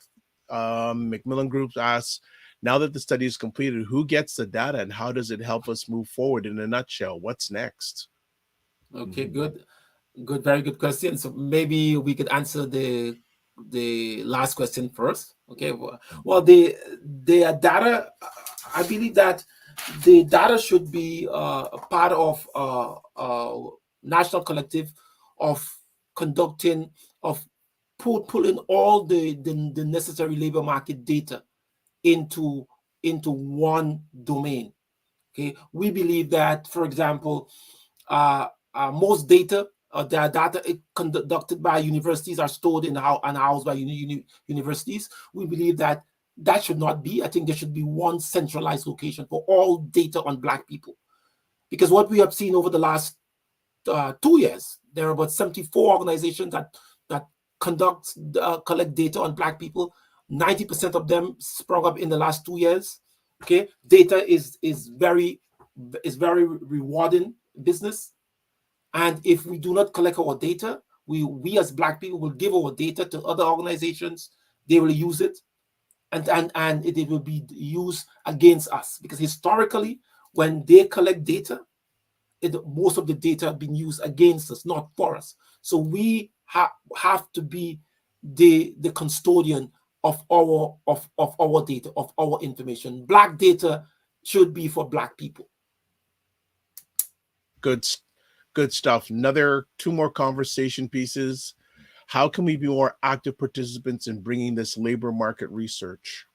Macmillan Group asks, now that the study is completed, who gets the data and how does it help us move forward? In a nutshell, what's next? Okay, good, very good question. So maybe we could answer the last question first. Okay, well, the data, I believe that the data should be a part of a national collective of conducting, of pulling all the necessary labor market data into one domain. Okay, we believe that, for example, most data, the data conducted by universities are stored and housed by universities. We believe that should not be. I think there should be one centralized location for all data on Black people, because what we have seen over the last 2 years, there are about 74 organizations that collect data on Black people. 90% of them sprung up in the last 2 years. Okay, data is very rewarding business, and if we do not collect our data, we as Black people will give our data to other organizations. They will use it, and it will be used against us, because historically, when they collect data, most of the data have been used against us, not for us. So we have to be the custodian of our data, of our information. Black data should be for Black people. Good stuff. Another 2 more conversation pieces. How can we be more active participants in bringing this labor market research?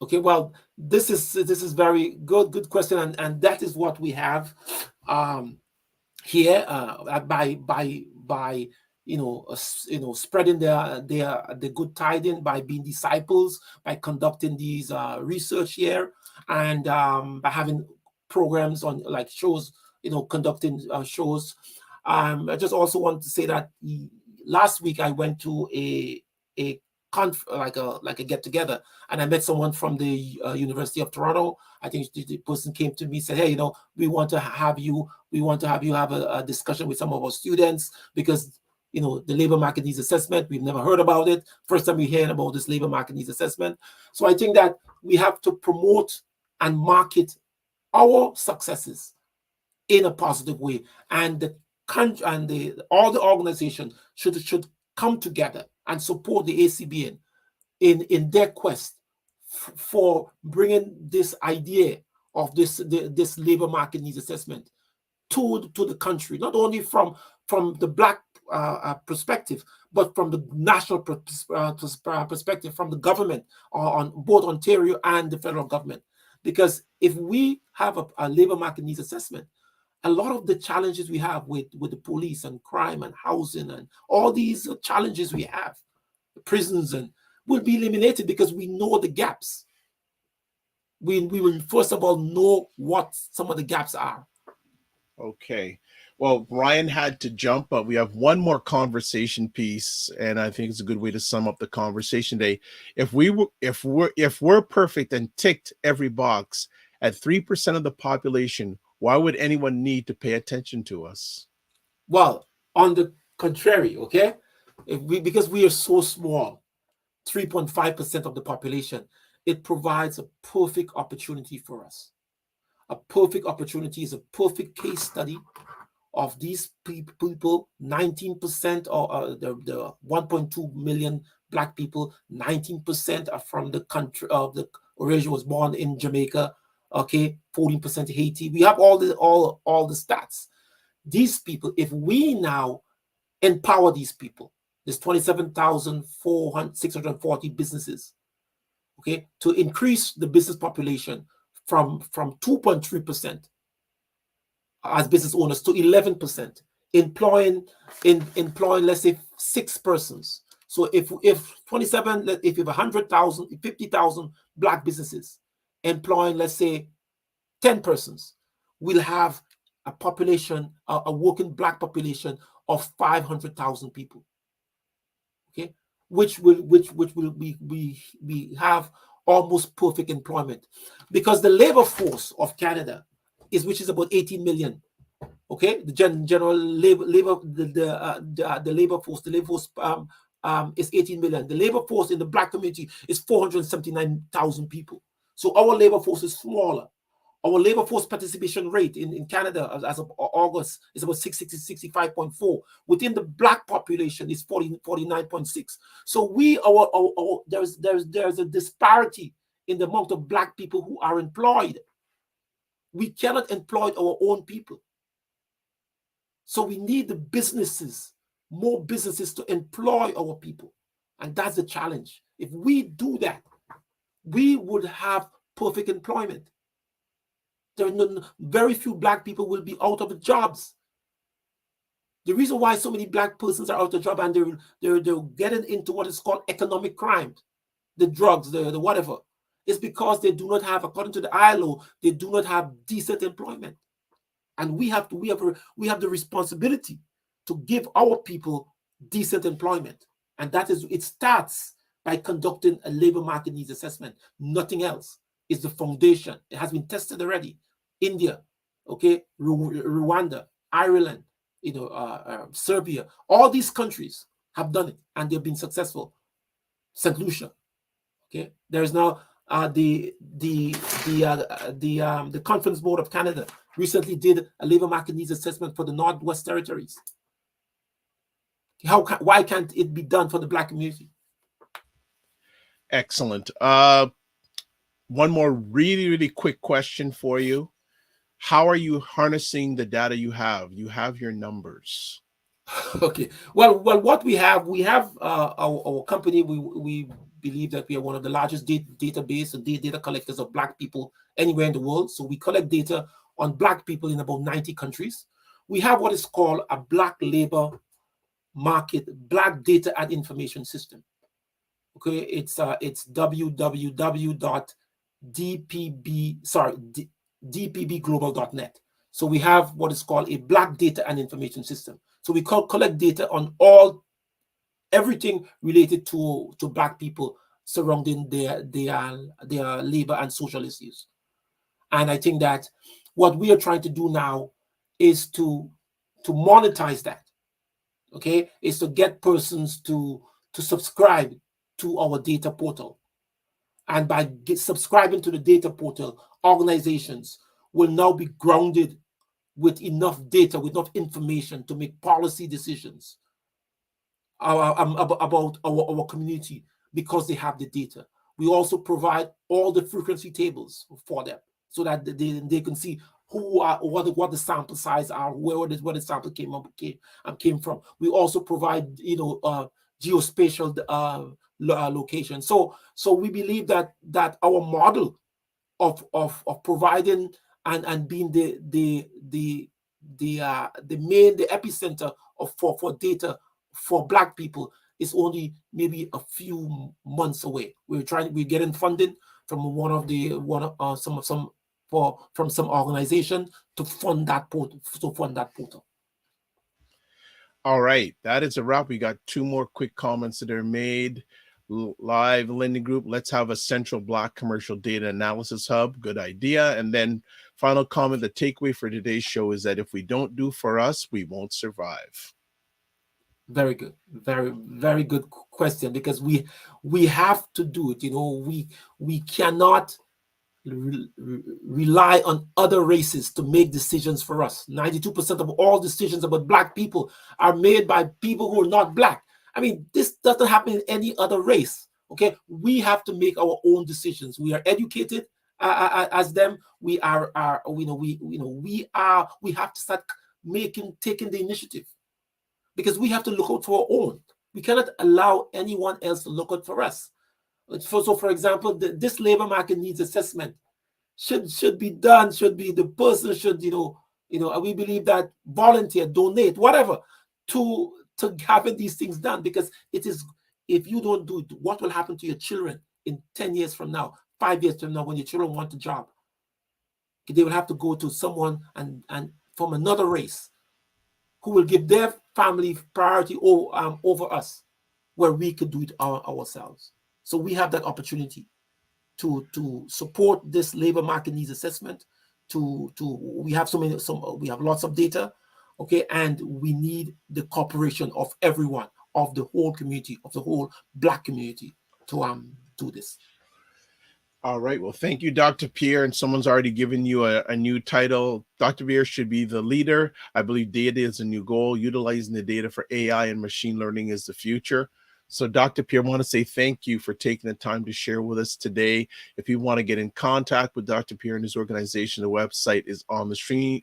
Okay, well, this is very good question, and that is what we have here by spreading the good tidings, by being disciples, by conducting these research here, and by having programs on, like, shows, conducting shows. I just also want to say that last week I went to a like a get together, and I met someone from the University of Toronto. I think the person came to me and said, hey, we want to have you have a discussion with some of our students, because the labor market needs assessment, we've never heard about it. First time we're hearing about this labor market needs assessment. So I think that we have to promote and market our successes in a positive way. And country and all the organizations should come together and support the ACBN in their quest for bringing this idea of this labor market needs assessment to the country, not only from the Black perspective, but from the national perspective, from the government on both Ontario and the federal government. Because if we have a labor market needs assessment, a lot of the challenges we have with the police and crime and housing and all these challenges we have, prisons, and will be eliminated because we know the gaps. We will first of all know what some of the gaps are. Okay. Well, Ryan had to jump, but we have one more conversation piece, and I think it's a good way to sum up the conversation today. If we're perfect and ticked every box at 3% of the population, why would anyone need to pay attention to us? Well, on the contrary, okay, because we are so small, 3.5% of the population, it provides a perfect opportunity for us. A perfect opportunity is a perfect case study of these people. 19% or the 1.2 million Black people, 19% are from the country of the origin, was born in Jamaica. Okay, 14% Haiti. We have all the stats. These people, if we now empower these people, there's 27,640 businesses, okay, to increase the business population from 2.3% as business owners to 11%, employing let's say 6 persons. So if 27, if you have 100,000, 50,000 Black businesses employing, let's say, 10 persons, we'll have a population, a working Black population of 500,000 people. Okay, which will we have almost perfect employment, because the labor force of Canada which is about 18 million. Okay, the general labor the labor force is 18 million. The labor force in the Black community is 479,000 people. So our labor force is smaller. Our labor force participation rate in Canada as of August is about 65.4. Within the Black population is 49.6. So there's a disparity in the amount of Black people who are employed. We cannot employ our own people. So we need the businesses, more businesses to employ our people. And that's the challenge. If we do that, we would have perfect employment. There are very few Black people will be out of jobs. The reason why so many Black persons are out of job and they're getting into what is called economic crime, the drugs, the whatever, is because they do not have, according to the ILO, they do not have decent employment. And we have the responsibility to give our people decent employment. And it starts by conducting a labor market needs assessment. Nothing else is the foundation. It has been tested already. India, okay, Rwanda, Ireland, Serbia, all these countries have done it and they've been successful. St. Lucia, okay. There is now the Conference Board of Canada recently did a labor market needs assessment for the Northwest Territories. Why can't it be done for the Black community? Excellent. One more really, really quick question for you. How are you harnessing the data you have? You have your numbers. Okay. Well, what we have our company. We believe that we are one of the largest database and data collectors of Black people anywhere in the world. So we collect data on Black people in about 90 countries. We have what is called a Black labor market, Black data and information system. Okay, it's dpbglobal.net. So we have what is called a Black data and information system. So we collect data on everything related to Black people surrounding their labor and social issues. And I think that what we are trying to do now is to monetize that. Okay, is to get persons to subscribe to our data portal. And by subscribing to the data portal, organizations will now be grounded with enough data, with enough information to make policy decisions about our community because they have the data. We also provide all the frequency tables for them so that they can see who are what the sample size are, where the sample came from. We also provide geospatial location. So we believe that our model of providing and being the epicenter for data for Black people is only maybe a few months away. We're getting funding from some organization to fund that portal. All right, that is a wrap. We got two more quick comments that are made live. Lending Group, let's have a central Black commercial data analysis hub. Good idea. And then final comment, the takeaway for today's show is that if we don't do for us, we won't survive. Very good. Very, very good question, because we have to do it. We cannot rely on other races to make decisions for us. 92% of all decisions about Black people are made by people who are not Black. I mean, this doesn't happen in any other race. Okay, we have to make our own decisions. We are educated as them. We are we have to start taking the initiative, because we have to look out for our own. We cannot allow anyone else to look out for us. So for example, this labor market needs assessment should be done. Should be the person should we believe that volunteer, donate, whatever, to having these things done, because it is, if you don't do it, what will happen to your children in 10 years from now, 5 years from now, when your children want a job? They will have to go to someone and from another race who will give their family priority over us, where we could do it ourselves. So we have that opportunity to support this labor market needs assessment. We have we have lots of data, okay, and we need the cooperation of everyone, of the whole community, of the whole Black community, to do this. All right. Well, thank you, Dr. Pierre. And someone's already given you a new title. Dr. Pierre should be the leader. I believe data is a new goal. Utilizing the data for AI and machine learning is the future. So, Dr. Pierre, I want to say thank you for taking the time to share with us today. If you want to get in contact with Dr. Pierre and his organization, the website is on the screen,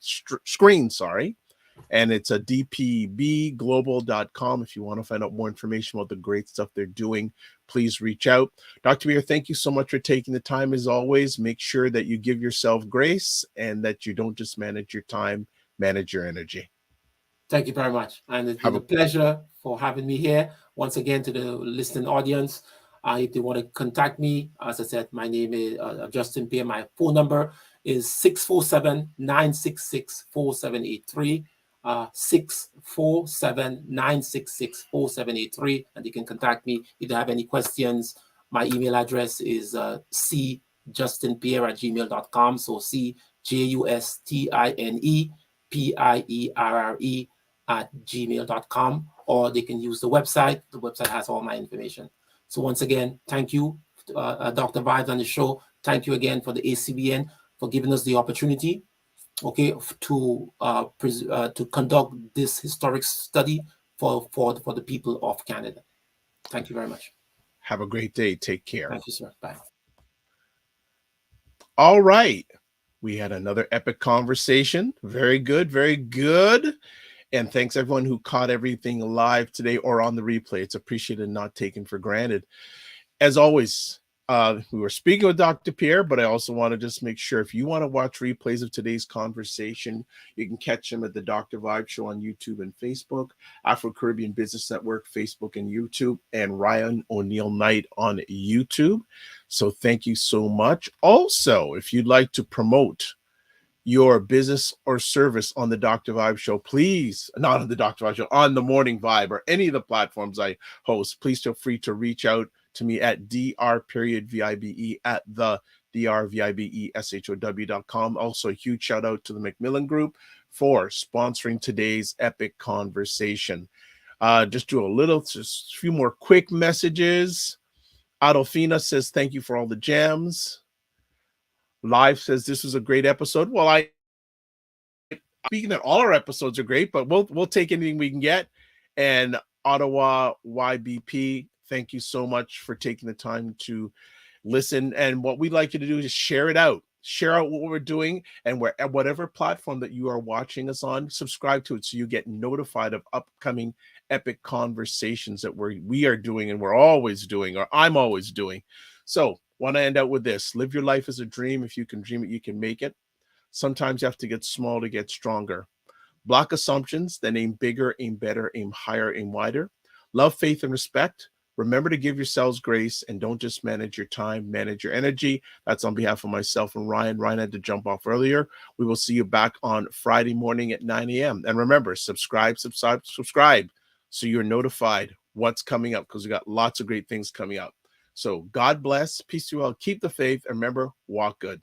and it's a dpbglobal.com. If you want to find out more information about the great stuff they're doing, please reach out. Dr. Pierre, thank you so much for taking the time. As always, make sure that you give yourself grace and that you don't just manage your time, manage your energy. Thank you very much. And it's been a pleasure for having me here. Once again, to the listening audience, if they want to contact me, as I said, my name is Justine Pierre. My phone number is 647-966-4783. 647-966-4783, and you can contact me if you have any questions. My email address is cjustinepierre@gmail.com. So CJUSTINEPIERRE@gmail.com, or they can use the website. The website has all my information. So once again, thank you, Dr. Vibes on the show. Thank you again for the ACBN for giving us the opportunity, okay, to conduct this historic study for the people of Canada. Thank you very much. Have a great day. Take care. Thank you, sir. Bye. All right. We had another epic conversation. Very good. Very good. And thanks everyone who caught everything live today or on the replay. It's appreciated and not taken for granted. As always, we were speaking with Dr. Pierre, but I also want to just make sure if you want to watch replays of today's conversation, you can catch them at the Dr. Vibe Show on YouTube and Facebook, Afro-Caribbean Business Network, Facebook and YouTube, and Ryan Oneil Knight on YouTube. So thank you so much. Also, if you'd like to promote your business or service on the Dr. Vibe Show, please, not on the Dr. Vibe Show, on the Morning Vibe or any of the platforms I host, please feel free to reach out to me at dr.vibe at the drvibeshow.com. Also, a huge shout out to the Macmillan Group for sponsoring today's epic conversation. Just a few more quick messages. Adolfina says, thank you for all the gems. Live says, this was a great episode. Well, Speaking that all our episodes are great, but we'll take anything we can get. And Ottawa YBP, thank you so much for taking the time to listen. And what we'd like you to do is share it out. Share out what we're doing, and whatever platform that you are watching us on, subscribe to it so you get notified of upcoming epic conversations that we are doing, and we're always doing, or I'm always doing. So want to end out with this: live your life as a dream. If you can dream it, you can make it. Sometimes you have to get small to get stronger. Block assumptions, then aim bigger, aim better, aim higher, aim wider. Love, faith, and respect. Remember to give yourselves grace, and don't just manage your time, manage your energy. That's on behalf of myself and Ryan. Ryan had to jump off earlier. We will see you back on Friday morning at 9 a.m. And remember, subscribe, so you're notified what's coming up, because we got lots of great things coming up. So God bless, peace to you all, keep the faith, and remember, walk good.